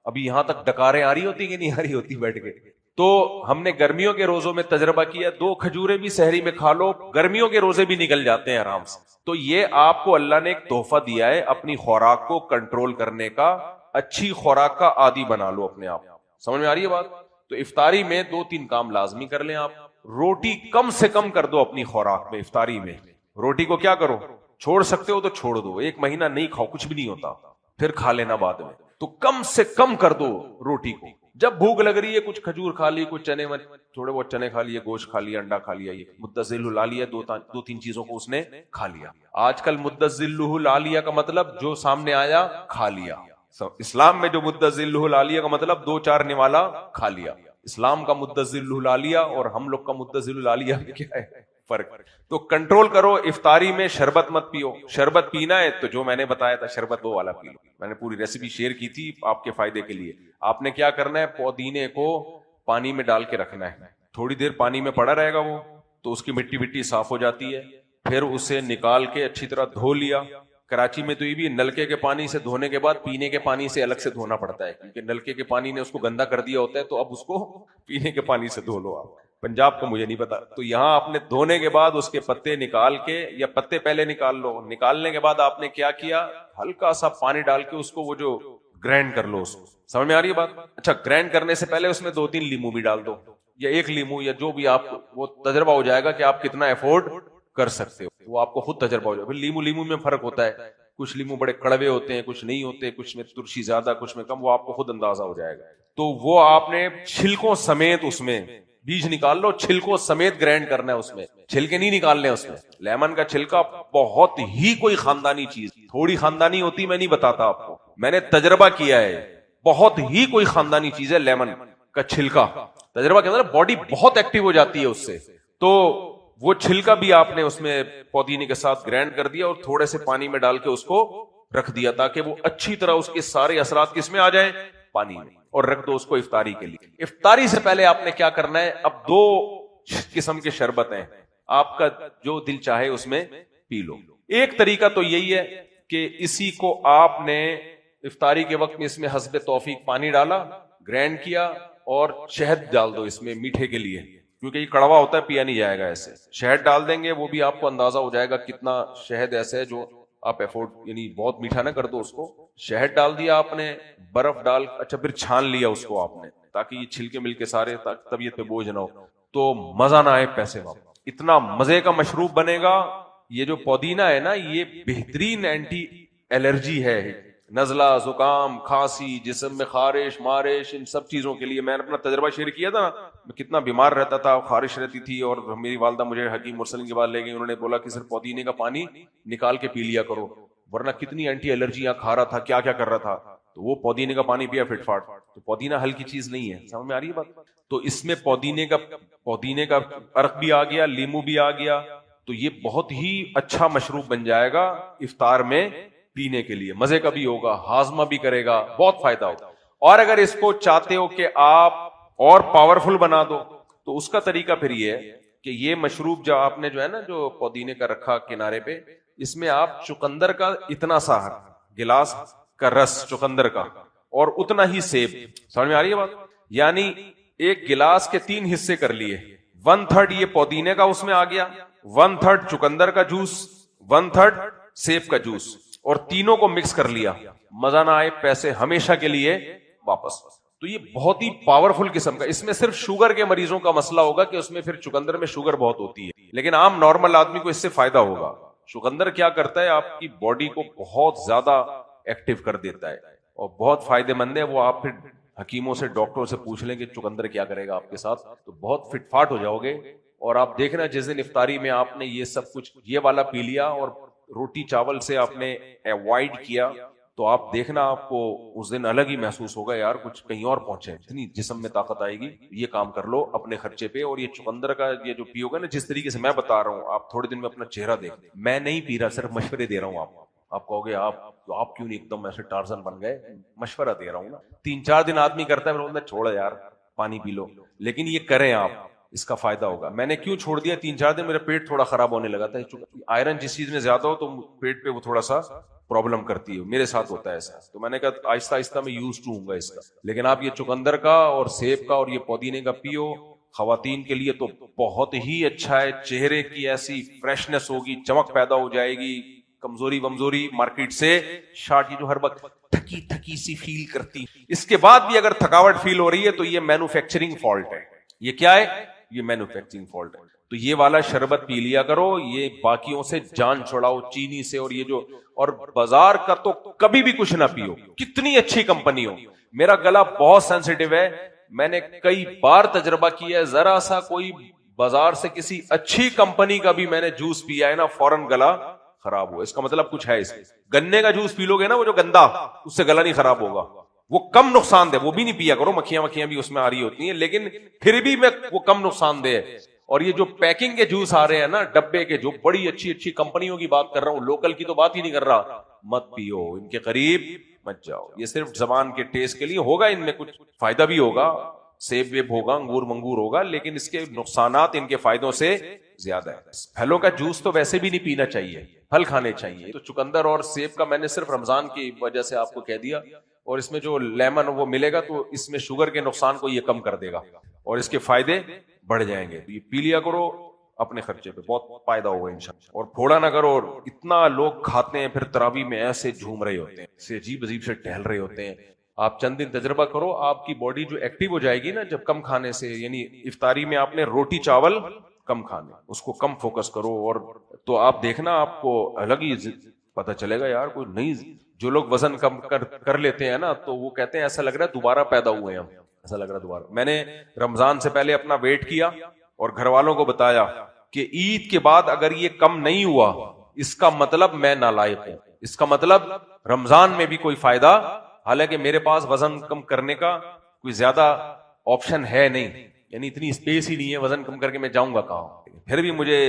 ابھی یہاں تک ڈکاریں آ رہی ہوتی کہ نہیں آ رہی ہوتی بیٹھ کے. تو ہم نے گرمیوں کے روزوں میں تجربہ کیا، 2 کھجوریں بھی سحری میں کھا لو، گرمیوں کے روزے بھی نکل جاتے ہیں آرام سے. تو یہ آپ کو اللہ نے ایک تحفہ دیا ہے اپنی خوراک کو کنٹرول کرنے کا. اچھی خوراک کا عادی بنا لو اپنے آپ. سمجھ میں آ رہی ہے بات؟ تو افطاری میں 2-3 کام لازمی کر لیں آپ. روٹی کم سے کم کر دو اپنی خوراک میں. افطاری میں روٹی کو کیا کرو، چھوڑ سکتے ہو تو چھوڑ دو، 1 مہینہ نہیں کھاؤ، کچھ بھی نہیں ہوتا، پھر کھا لینا بعد میں. تو کم سے کم کر دو روٹی کو. جب بھوک لگ رہی ہے کچھ کھجور کھا لی، کچھ چنے، تھوڑے بہت چنے کھا لیے، گوشت کھا لیا، انڈا کھا لیا، یہ مدذل العالیہ 2-3 چیزوں کو اس نے کھا لیا. آج کل مدذل العالیہ کا مطلب جو سامنے آیا کھا لیا. اسلام میں جو مدذل العالیہ کا مطلب 2-4 نوالا کھا لیا. اسلام کا مدذل العالیہ اور ہم لوگ کا مدذل العالیہ کیا ہے فرق. تو کنٹرول کرو. افطاری میں شربت مت پیو. شربت پینا ہے تو جو میں نے بتایا تھا شربت وہ والا پی لو. میں نے پوری ریسیپی شیئر کی تھی آپ کے فائدے کے لیے. آپ نے کیا کرنا ہے، پودینے کو پانی میں ڈال کے رکھنا ہے، تھوڑی دیر پانی میں پڑا رہے گا وہ، تو اس کی مٹی صاف ہو جاتی ہے. پھر اسے نکال کے اچھی طرح دھو لیا. کراچی میں تو یہ بھی نلکے کے پانی سے دھونے کے بعد پینے کے پانی سے الگ سے دھونا پڑتا ہے، کیونکہ نلکے کے پانی نے اس کو گندا کر دیا ہوتا ہے، تو اب اس کو پینے کے پانی سے دھو لو آپ. پنجاب کا مجھے نہیں پتا. تو یہاں آپ نے دھونے کے بعد اس کے پتے نکال کے, یا پتے پہلے نکال لو, نکالنے کے بعد آپ نے کیا کیا, ہلکا سا پانی ڈال کے اس کو وہ جو گرینڈ کر لو. اس کو سمجھ میں آ رہی ہے بات؟ اچھا, گرینڈ کرنے سے پہلے اس میں 2-3 لیمو بھی ڈال دو, یا 1 لیمو, یا جو بھی آپ, وہ تجربہ ہو جائے گا کہ آپ کتنا افورڈ کر سکتے ہو, وہ آپ کو خود تجربہ ہو جائے گا. پھر لیمو میں فرق ہوتا ہے, کچھ لیمو بڑے کڑوے ہوتے ہیں, کچھ نہیں ہوتے, کچھ میں ترشی زیادہ, کچھ میں کم, وہ آپ کو خود اندازہ ہو جائے گا. تو وہ آپ نے چھلکوں سمیت اس میں بیج نکال لو, چھلکوں سمیت گرینڈ کرنا ہے, اس میں چھلکے نہیں نکالنے. اس میں لیمن کا چھلکا بہت ہی کوئی خاندانی چیز, تھوڑی خاندانی ہوتی میں نہیں بتاتا آپ کو, میں نے تجربہ کیا ہے, بہت ہی کوئی خاندانی چیز ہے لیمن کا چھلکا. تجربہ کے اندر باڈی بہت ایکٹیو ہو جاتی ہے اس سے. تو وہ چھلکا بھی آپ نے اس میں پودینے کے ساتھ گرینڈ کر دیا, اور تھوڑے سے پانی میں ڈال کے اس کو رکھ دیا, تاکہ وہ اچھی طرح اس کے سارے اثرات کس میں آ جائیں, پانی میں, اور رکھ دو اس کو افطاری کے لیے. افطاری سے پہلے آپ نے کیا کرنا ہے, اب 2 قسم کے شربت ہیں, آپ کا جو دل چاہے اس میں پی لو. ایک طریقہ تو یہی ہے کہ اسی کو آپ نے افطاری کے وقت میں اس میں حسب توفیق پانی ڈالا, گرینڈ کیا, اور شہد ڈال دو اس میں میٹھے کے لیے, کیونکہ یہ کڑوا ہوتا ہے, پیا نہیں جائے گا ایسے. شہد ڈال دیں گے, وہ بھی آپ کو اندازہ ہو جائے گا کتنا شہد ایسے ہے جو آپ افورڈ, یعنی بہت میٹھا نہ کر دو اس کو. شہد ڈال دیا آپ نے, برف ڈال, اچھا پھر چھان لیا اس کو آپ نے, تاکہ یہ چھلکے مل کے سارے طبیعت پہ بوجھ نہ ہو, تو مزہ نہ آئے پیسے واپس. اتنا مزے کا مشروب بنے گا. یہ جو پودینہ ہے نا, یہ بہترین اینٹی الرجی ہے, نزلہ, زکام, کھانسی, جسم میں خارش مارش, ان سب چیزوں کے لیے. میں نے اپنا تجربہ شیئر کیا تھا, میں کتنا بیمار رہتا تھا, خارش رہتی تھی, اور میری والدہ مجھے حکیم مرسلین کے بعد لے گئی, انہوں نے بولا کہ صرف پودینے کا پانی نکال کے پی لیا کرو, ورنہ کتنی اینٹی الرجیاں کھا رہا تھا, کیا کیا کر رہا تھا. تو وہ پودینے کا پانی پیا فٹ فاٹ. تو پودینہ ہلکی چیز نہیں ہے, سمجھ میں آ رہی ہے بات؟ تو اس میں پودینے کا عرق بھی آ گیا, لیمو بھی آ گیا, تو یہ بہت ہی اچھا مشروب بن جائے گا افطار میں پینے کے لیے. مزے کا بھی ہوگا, ہاضمہ بھی کرے گا, بہت فائدہ ہوگا. اور اگر اس کو چاہتے ہو کہ آپ اور پاورفل بنا دو, تو اس کا طریقہ پھر یہ ہے کہ یہ مشروب جو آپ نے جو ہے نا, جو پودینے کا رکھا کنارے پہ, اس میں آپ چقندر کا اتنا سا گلاس کا رس چقندر کا, اور اتنا ہی سیب. سمجھ میں آ رہی ہے بات؟ یعنی ایک گلاس کے 3 حصے کر لیے, 1/3 یہ پودینے کا اس میں آ گیا, 1/3 چقندر کا جوس, 1/3 سیب کا جوس, اور تینوں کو مکس کر لیا. مزہ نہ آئے پیسے ہمیشہ کے لیے واپس. تو یہ بہت ہی پاورفل قسم کا. اس میں صرف شوگر کے مریضوں کا مسئلہ ہوگا کہ اس میں پھر چقندر میں شوگر بہت ہوتی ہے, لیکن عام نارمل آدمی کو اس سے فائدہ ہوگا. چقندر کیا کرتا ہے, آپ کی باڈی کو بہت زیادہ ایکٹیو کر دیتا ہے, اور بہت فائدے مند ہے. وہ آپ پھر حکیموں سے, ڈاکٹروں سے پوچھ لیں کہ چقندر کیا کرے گا آپ کے ساتھ, تو بہت فٹ فاٹ ہو جاؤ گے. اور آپ دیکھنا جس دن افطاری میں آپ نے یہ سب کچھ یہ والا پی لیا, اور روٹی چاول سے آپ نے اوائڈ کیا, تو آپ دیکھنا آپ کو اس دن الگ ہی محسوس ہوگا, یار کچھ کہیں اور پہنچے, اتنی جسم میں طاقت آئے گی. یہ کام کر لو اپنے خرچے پہ. اور یہ چقندر کا یہ جو پیو گا نا, جس طریقے سے میں بتا رہا ہوں, آپ تھوڑے دن میں اپنا چہرہ دیکھ, میں نہیں پی رہا, صرف مشورے دے رہا ہوں آپ. آپ کہو گے آپ کیوں نہیں ایک دم ایسے ٹارزن بن گئے, مشورہ دے رہا ہوں نا. 3-4 دن آدمی کرتا ہے, پھر بولتا ہے چھوڑو یار پانی پی لو, لیکن یہ کریں آپ, اس کا فائدہ ہوگا. میں نے کیوں چھوڑ دیا 3-4 دن, میرا پیٹ تھوڑا خراب ہونے لگا تھا. آئرن جس چیز میں زیادہ ہو تو پیٹ پہ وہ تھوڑا سا پرابلم کرتی ہے, میرے ساتھ ہوتا ہے ایسا. تو میں نے کہا آہستہ آہستہ میں یوز ٹو ہوں گا اس کا. لیکن آپ یہ چقندر کا اور سیب کا اور یہ پودینے کا پیو, خواتین کے لیے تو بہت ہی اچھا ہے. چہرے کی ایسی فریشنس ہوگی, چمک پیدا ہو جائے گی, کمزوری ومزوری مارکیٹ سے شارٹ, یہ جو ہر وقت تھکی تھکی سی فیل کرتی, اس کے بعد بھی اگر تھکاوٹ فیل ہو رہی ہے تو یہ مینوفیکچرنگ فالٹ ہے. یہ کیا ہے, یہ مینوفیکچرنگ فالٹ ہے. تو یہ والا شربت پی لیا کرو, یہ باقیوں سے جان چھڑاؤ, چینی سے. اور یہ جو, اور بازار کا تو کبھی بھی کچھ نہ پیو, کتنی اچھی کمپنی ہو. میرا گلا بہت سینسیٹیو ہے, میں نے کئی بار تجربہ کیا ہے, ذرا سا کوئی بازار سے کسی اچھی کمپنی کا بھی میں نے جوس پیا ہے نا, فوراً گلا خراب ہوا. اس کا مطلب کچھ ہے اس میں. گنے کا جوس پی لو گے نا, وہ جو گندا, اس سے گلا نہیں خراب ہوگا, وہ کم نقصان دہ, وہ بھی نہیں پیا کرو, مکھیاں بھی اس میں آ رہی ہوتی ہیں, لیکن پھر بھی وہ کم نقصان دہ ہے. اور یہ جو پیکنگ کے جوس آ رہے ہیں نا, ڈبے کے, جو بڑی اچھی اچھی کمپنیوں کی بات کر رہا ہوں, لوکل کی تو بات ہی نہیں کر رہا, مت پیو, ان کے قریب مت جاؤ. یہ صرف زبان کے ٹیسٹ کے لیے ہوگا, ان میں کچھ فائدہ بھی ہوگا, سیب ویب ہوگا, انگور منگور ہوگا, لیکن اس کے نقصانات ان کے فائدوں سے زیادہ ہے. پھلوں کا جوس تو ویسے بھی نہیں پینا چاہیے, پھل کھانے چاہیے. تو چقندر اور سیب کا میں نے صرف رمضان کی وجہ سے آپ کو کہہ دیا, اور اس میں جو لیمن وہ ملے گا تو اس میں شوگر کے نقصان کو یہ کم کر دے گا اور اس کے فائدے بڑھ جائیں گے. یہ پی لیا کرو اپنے خرچے پہ, بہت فائدہ ہوگا انشاءاللہ. اور پھوڑا نہ کرو. اور اتنا لوگ کھاتے ہیں پھر تراویح میں ایسے جھوم رہے ہوتے ہیں, سے عجیب عجیب سے ٹہل رہے ہوتے ہیں. آپ چند دن تجربہ کرو, آپ کی باڈی جو ایکٹیو ہو جائے گی نا جب کم کھانے سے, یعنی افطاری میں آپ نے روٹی چاول کم کھانے, اس کو کم فوکس کرو, اور تو آپ دیکھنا آپ کو الگ ہی پتہ چلے گا یار. کوئی نہیں, جو لوگ وزن کم کر لیتے ہیں نا تو وہ کہتے ہیں ایسا لگ رہا ہے دوبارہ پیدا ہوئے ہیں ہم, ایسا لگ رہا ہے دوبارہ. میں نے رمضان سے پہلے اپنا ویٹ کیا اور گھر والوں کو بتایا کہ عید کے بعد اگر یہ کم نہیں ہوا اس کا مطلب میں نالائق ہوں, اس کا مطلب رمضان میں بھی کوئی فائدہ, حالانکہ میرے پاس وزن کم کرنے کا کوئی زیادہ آپشن ہے نہیں, یعنی اتنی اسپیس ہی نہیں ہے, وزن کم کر کے میں جاؤں گا کہاں. پھر بھی مجھے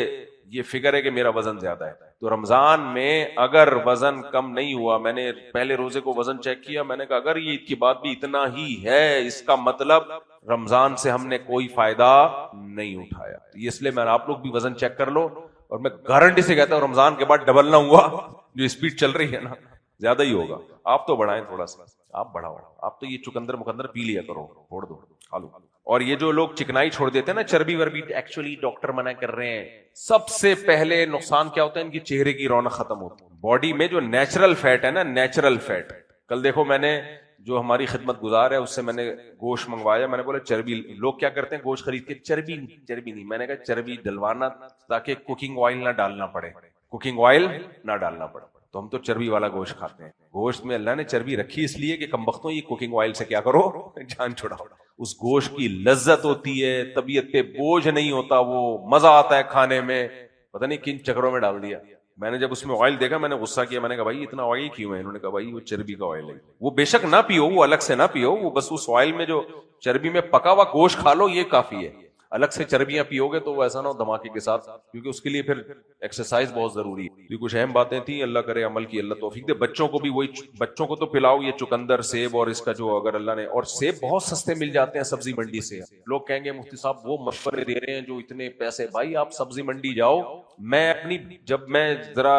یہ فکر ہے کہ میرا وزن زیادہ ہے. تو رمضان میں اگر وزن کم نہیں ہوا, میں نے پہلے روزے کو وزن چیک کیا, میں نے کہا اگر یہ عید کے بعد بھی اتنا ہی ہے اس کا مطلب رمضان سے ہم نے کوئی فائدہ نہیں اٹھایا. اس لیے میں آپ لوگ بھی وزن چیک کر لو, اور میں گارنٹی سے کہتا ہوں رمضان کے بعد ڈبل نہ ہوا, جو اسپیڈ چل رہی ہے نا زیادہ ہی ہوگا. آپ تو بڑھائیں تھوڑا سا, آپ بڑھاؤ, آپ تو یہ چقندر مقندر پی لیا کرو, چھوڑ دو, کھا لو. اور یہ جو لوگ چکنائی چھوڑ دیتے ہیں نا, چربی وربی, ایکچولی ڈاکٹر منع کر رہے ہیں. سب سے پہلے نقصان کیا ہوتا ہے, ان کی چہرے کی رونق ختم ہوتی ہے. باڈی میں جو نیچرل فیٹ ہے نا, نیچرل فیٹ, کل دیکھو میں نے جو ہماری خدمت گزار ہے اس سے میں نے گوشت منگوایا, میں نے بولا چربی. لوگ کیا کرتے ہیں گوشت خرید کے چربی نہیں, میں نے کہا چربی ڈلوانا تاکہ کوکنگ آئل نہ ڈالنا پڑے, کوکنگ آئل نہ ڈالنا پڑے. تو ہم تو چربی والا گوشت کھاتے ہیں. گوشت میں اللہ نے چربی رکھی اس لیے کہ کمبختوں یہ کوکنگ آئل سے کیا کرو, جان چھڑاؤ. اس گوشت کی لذت ہوتی ہے, طبیعت پہ بوجھ نہیں ہوتا, وہ مزہ آتا ہے کھانے میں. پتہ نہیں کن چکروں میں ڈال دیا. میں نے جب اس میں آئل دیکھا میں نے غصہ کیا, میں نے کہا بھائی اتنا آئل کیوں ہے؟ انہوں نے کہا بھائی وہ چربی کا آئل ہے. وہ بے شک نہ پیو, وہ الگ سے نہ پیو, وہ بس اس آئل میں جو چربی میں پکا ہوا گوشت کھا لو یہ کافی ہے. الگ سے چربیاں پیو گے تو وہ ایسا نہ ہو دھماکے کے ساتھ, کیونکہ اس کے لیے پھر ایکسرسائز بہت ضروری ہے. یہ کچھ اہم باتیں تھیں, اللہ کرے عمل کی اللہ توفیق دے. بچوں کو بھی وہی, بچوں کو تو پلاؤ یہ چقندر سیب, اور اس کا جو اگر اللہ نے, اور سیب بہت سستے مل جاتے ہیں سبزی منڈی سے. لوگ کہیں گے مفتی صاحب وہ مشورے دے رہے ہیں جو اتنے پیسے, بھائی آپ سبزی منڈی جاؤ. میں اپنی, جب میں ذرا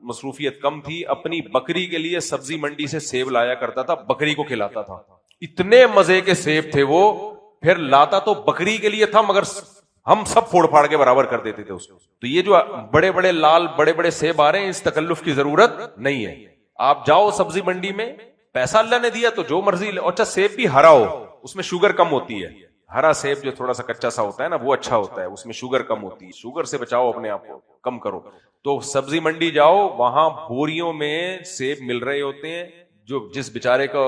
مصروفیت کم تھی, اپنی بکری کے لیے سبزی منڈی سے سیب لایا کرتا تھا, بکری کو کھلاتا تھا. اتنے مزے کے سیب تھے وہ, پھر لاتا تو بکری کے لیے تھا مگر ہم سب پھوڑ پھاڑ کے برابر کر دیتے تھے اس کو. تو یہ جو بڑے بڑے لال بڑے بڑے سیب آ رہے ہیں اس تکلف کی ضرورت نہیں ہے. آپ جاؤ سبزی منڈی میں, پیسہ اللہ نے دیا تو جو مرضی. اچھا سیب بھی ہرا ہو, اس میں شوگر کم ہوتی ہے. ہرا سیب جو تھوڑا سا کچا سا ہوتا ہے نا وہ اچھا ہوتا ہے, اس میں شوگر کم ہوتی ہے. شوگر سے بچاؤ اپنے آپ کو, کم کرو. تو سبزی منڈی جاؤ, وہاں بوریوں میں سیب مل رہے ہوتے ہیں. جو جس بیچارے کا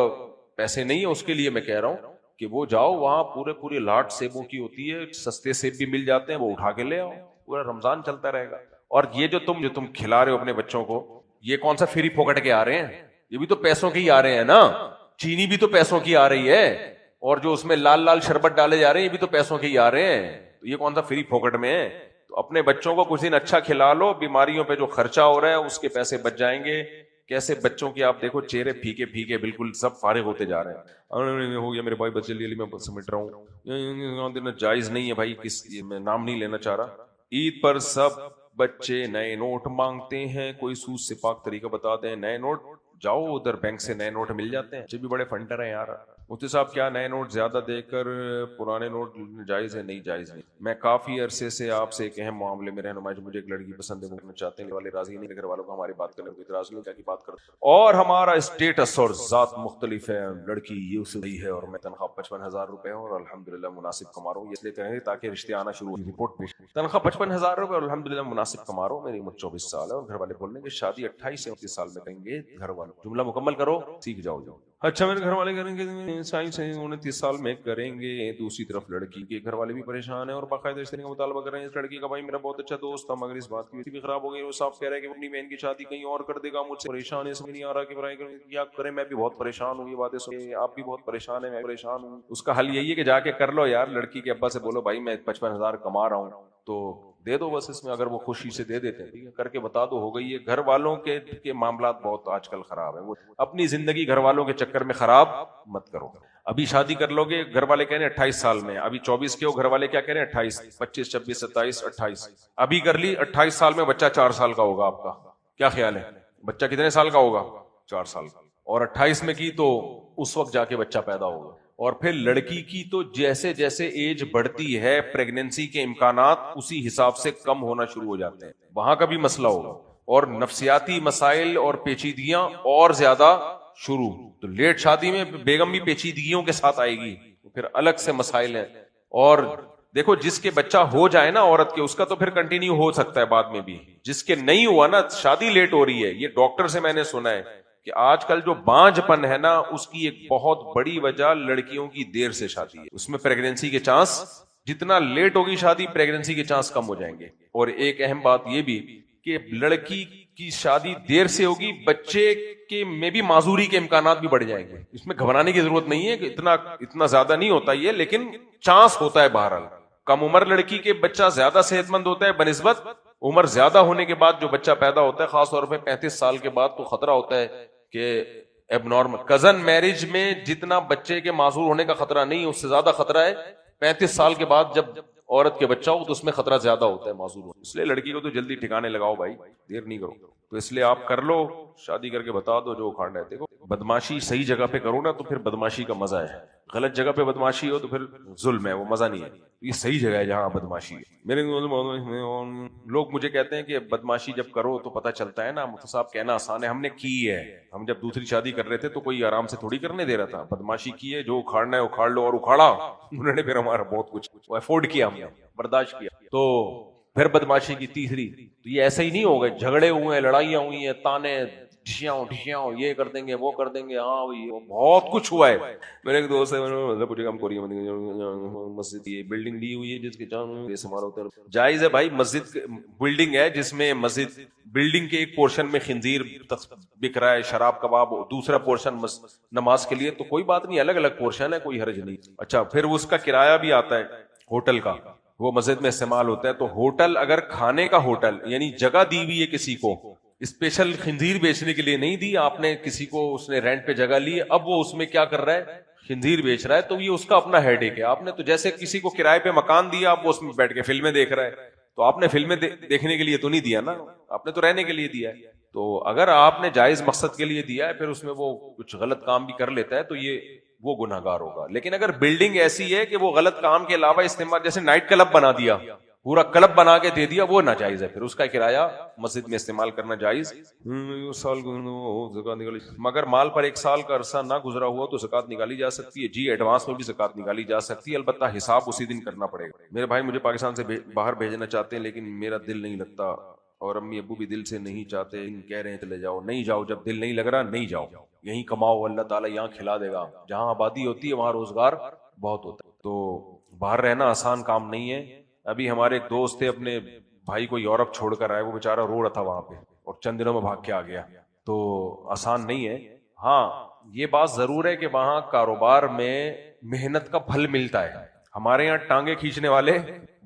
پیسے نہیں ہے اس کے لیے میں کہہ رہا ہوں کہ وہ جاؤ, وہاں پورے لاٹ سیبوں کی ہوتی ہے, سستے سیب بھی مل جاتے ہیں, وہ اٹھا کے لے آؤ, پورا رمضان چلتا رہے گا. اور یہ جو تم کھلا رہے ہو اپنے بچوں کو, یہ کون سا فری پاکٹ کے آ رہے ہیں, یہ بھی تو پیسوں کے ہی آ رہے ہیں نا. چینی بھی تو پیسوں کی آ رہی ہے, اور جو اس میں لال لال شربت ڈالے جا رہے ہیں یہ بھی تو پیسوں کے ہی آ رہے ہیں. تو یہ کون سا فری پاکٹ میں ہے. تو اپنے بچوں کو کچھ دن اچھا کھلا لو, بیماریوں پہ جو خرچہ ہو رہا ہے اس کے پیسے بچ جائیں گے. کیسے بچوں کی آپ دیکھو چہرے پھیکے پھیکے بالکل سب فارغ ہوتے جا رہے ہیں. ہو گیا میرے بھائی بچے لیے میں سمجھ رہا ہوں, جائز نہیں ہے بھائی, کس میں نام نہیں لینا چاہ رہا. عید پر سب بچے نئے نوٹ مانگتے ہیں, کوئی سود سے پاک طریقہ بتا دیں. نئے نوٹ جاؤ ادھر بینک سے نئے نوٹ مل جاتے ہیں, بھی بڑے فنڈر ہیں یار. مفتی صاحب کیا نئے نوٹ زیادہ دے کر پرانے نوٹ جائز ہے؟ نہیں جائز نہیں. میں کافی عرصے سے آپ سے ایک اہم معاملے میں رہنمائی, مجھے ایک لڑکی پسند ہے, وہ چاہتے ہیں والے راضی نہیں, گھر والوں کو ہماری بات کرنے کو اعتراض نہیں, کیا کی بات کرتے, اور ہمارا اسٹیٹس اور ذات مختلف ہے, لڑکی یہ اس ہے, اور میں تنخواہ 55,000 روپے ہوں اور الحمدللہ مناسب کما رہا ہوں. اس لیے کہیں گے تاکہ رشتے آنا شروع ہو. رپورٹ پیش, تنخواہ 55,000 روپے اور الحمدللہ مناسب کما رہا ہوں, میری عمر 24 سال ہے, اور گھر والے بولنے کہ شادی 28 سے 29 سال میں کریں گے. گھر والے جملہ مکمل کرو, سیکھ جاؤ. اچھا میرے گھر والے کریں گے سائنس 29 سال میں کریں گے. دوسری طرف لڑکی کے گھر والے بھی پریشان ہیں اور باقاعدہ اس طرح کا مطالبہ کر رہے ہیں. اس لڑکی کا بھائی میرا بہت اچھا دوست تھا, مگر اس بات کی بھی خراب ہو گئی, وہ صاف کہہ رہا ہے کہ اپنی بہن کی شادی کہیں اور کر دے گا. مجھ سے پریشان ہے, سمجھ نہیں آ رہا کہ برائی کیا کریں. میں بھی بہت پریشان ہوں, یہ باتیں سن آپ بھی بہت پریشان ہیں, میں پریشان ہوں. اس کا حل یہی ہے کہ جا کے کر لو یار. لڑکی کے ابا سے بولو بھائی میں 55,000 کما رہا ہوں, تو دے دو بس اس میں، اگر وہ خوشی سے دے دیتے ہیں ٹھیک ہے، کر کے بتا دو ہو گئی ہے. گھر والوں کے معاملات بہت آج کل خراب ہیں، وہ اپنی زندگی گھر والوں کے چکر میں خراب مت کرو. ابھی شادی کر لو گے گھر والے کہہ رہے ہیں 28 سال میں، ابھی 24 کے ہو، گھر والے کیا کہہ رہے ہیں 28 25 26 27 28. ابھی کر لی 28 سال میں بچہ 4 سال کا ہوگا. آپ کا کیا خیال ہے بچہ کتنے سال کا ہوگا؟ 4 سال کا. اور 28 میں کی تو اس وقت جا کے بچہ پیدا ہوگا. اور پھر لڑکی کی تو جیسے جیسے ایج بڑھتی ہے پریگننسی کے امکانات اسی حساب سے کم ہونا شروع ہو جاتے ہیں، وہاں کا بھی مسئلہ ہوگا. اور نفسیاتی مسائل اور پیچیدگیاں اور زیادہ شروع. تو لیٹ شادی میں بیگم بھی پیچیدگیوں کے ساتھ آئے گی، پھر الگ سے مسائل ہیں. اور دیکھو جس کے بچہ ہو جائے نا عورت کے، اس کا تو پھر کنٹینیو ہو سکتا ہے بعد میں بھی. جس کے نہیں ہوا نا، شادی لیٹ ہو رہی ہے، یہ ڈاکٹر سے میں نے سنا ہے کہ آج کل جو بانجھ پن ہے نا، اس کی ایک بہت بڑی وجہ لڑکیوں کی دیر سے شادی ہے. اس میں پریگننسی کے چانس، جتنا لیٹ ہوگی شادی پریگننسی کے چانس کم ہو جائیں گے. اور ایک اہم بات یہ بھی کہ لڑکی کی شادی دیر سے ہوگی، بچے کے میں بھی معذوری کے امکانات بھی بڑھ جائیں گے. اس میں گھبرانے کی ضرورت نہیں ہے کہ اتنا زیادہ نہیں ہوتا یہ، لیکن چانس ہوتا ہے. بہرحال کم عمر لڑکی کے بچہ زیادہ صحت مند ہوتا ہے بنسبت عمر زیادہ ہونے کے بعد جو بچہ پیدا ہوتا ہے، خاص طور پہ 35 سال کے بعد تو خطرہ ہوتا ہے کہ ایب نارمل. کزن میرج میں جتنا بچے کے معذور ہونے کا خطرہ نہیں، اس سے زیادہ خطرہ ہے 35 سال کے بعد جب عورت کے بچہ ہو تو اس میں خطرہ زیادہ ہوتا ہے معذور ہونے. اس لیے لڑکی کو تو جلدی ٹھکانے لگاؤ بھائی، دیر نہیں کرو. تو اس لیے آپ کر لو، شادی کر کے بتا دو جو اکھاڑنا ہے. دیکھو بدماشی صحیح جگہ پہ کرو نا تو پھر بدماشی کا مزہ ہے، غلط جگہ پہ بدماشی ہو تو پھر ظلم ہے، وہ مزہ نہیں ہے. یہ صحیح جگہ ہے جہاں بدماشی ہے. میرے لوگ مجھے کہتے ہیں کہ بدماشی جب کرو تو پتہ چلتا ہے نا. مفتی صاحب کہنا آسان ہے، ہم نے کی ہے. ہم جب دوسری شادی کر رہے تھے تو کوئی آرام سے تھوڑی کرنے دے رہا تھا. بدماشی کی ہے، جو اکھاڑنا ہے اکھاڑ لو. اور اکھاڑا انہوں نے پھر ہمارا بہت کچھ افورڈ کیا، ہم نے برداشت کیا. تو پھر بدماشی کی تیسری تو یہ ایسا ہی نہیں ہوگا. جھگڑے ہوئے ہیں، لڑائیاں ہوئی ہیں، تانے ڈھشیاں یہ کر دیں گے وہ کر دیں گے. ہاں بہت کچھ ہوا ہے. میرے ایک دوست ہے پوچھے ہم کوری مسجد یہ بلڈنگ لی ہوئی ہے جس کے جائز ہے بھائی. مسجد بلڈنگ ہے جس میں مسجد بلڈنگ کے ایک پورشن میں خنزیر بک رہا ہے، شراب کباب، دوسرا پورشن نماز کے لیے، تو کوئی بات نہیں، الگ الگ پورشن ہے، کوئی حرج نہیں. اچھا پھر اس کا کرایہ بھی آتا ہے ہوٹل کا، وہ مسجد میں استعمال ہوتا ہے. تو ہوٹل اگر کھانے کا ہوٹل یعنی جگہ دی ہوئی ہے کسی کو، اسپیشل خنزیر بیچنے کے لیے نہیں دی آپ نے کسی کو، اس نے رینٹ پہ جگہ لی، اب وہ اس میں کیا کر رہا ہے، خنزیر بیچ رہا ہے، تو یہ اس کا اپنا ہیڈ ایک ہے. آپ نے تو جیسے کسی کو کرائے پہ مکان دیا، آپ وہ اس میں بیٹھ کے فلمیں دیکھ رہا ہے، تو آپ نے فلمیں دیکھنے کے لیے تو نہیں دیا نا، آپ نے تو رہنے کے لیے دیا ہے. تو اگر آپ نے جائز مقصد کے لیے دیا ہے، پھر اس میں وہ کچھ غلط کام بھی کر لیتا ہے تو یہ وہ گناہ گار ہوگا. لیکن اگر بلڈنگ ایسی ہے کہ وہ غلط کام کے علاوہ استعمال، جیسے نائٹ کلب بنا دیا، پورا کلب بنا کے دے دیا، وہ ناجائز ہے. پھر اس کا کرایہ مسجد میں استعمال کرنا جائز. مگر مال پر 1 سال کا عرصہ نہ گزرا ہوا تو زکات نکالی جا سکتی ہے. جی ایڈوانس میں بھی زکات نکالی جا سکتی ہے، البتہ حساب اسی دن کرنا پڑے گا. میرے بھائی مجھے پاکستان سے باہر بھیجنا چاہتے ہیں لیکن میرا دل نہیں لگتا، اور امی ابو بھی دل سے نہیں چاہتے، کہہ رہے ہیں چلے جاؤ. نہیں جاؤ، جب دل نہیں لگ رہا نہیں جاؤ، یہیں کماؤ، اللہ تعالیٰ یہاں کھلا دے گا. جہاں آبادی ہوتی ہے وہاں روزگار بہت ہوتا ہے. تو باہر رہنا آسان کام نہیں ہے. ابھی ہمارے ایک دوست تھے، اپنے بھائی کو یورپ چھوڑ کر آئے، وہ بیچارہ رو رہا تھا وہاں پہ اور چند دنوں میں بھاگ کے آ گیا. تو آسان نہیں ہے. ہاں یہ بات ضرور ہے کہ وہاں کاروبار میں محنت کا پھل ملتا ہے. ہمارے یہاں ٹانگے کھینچنے والے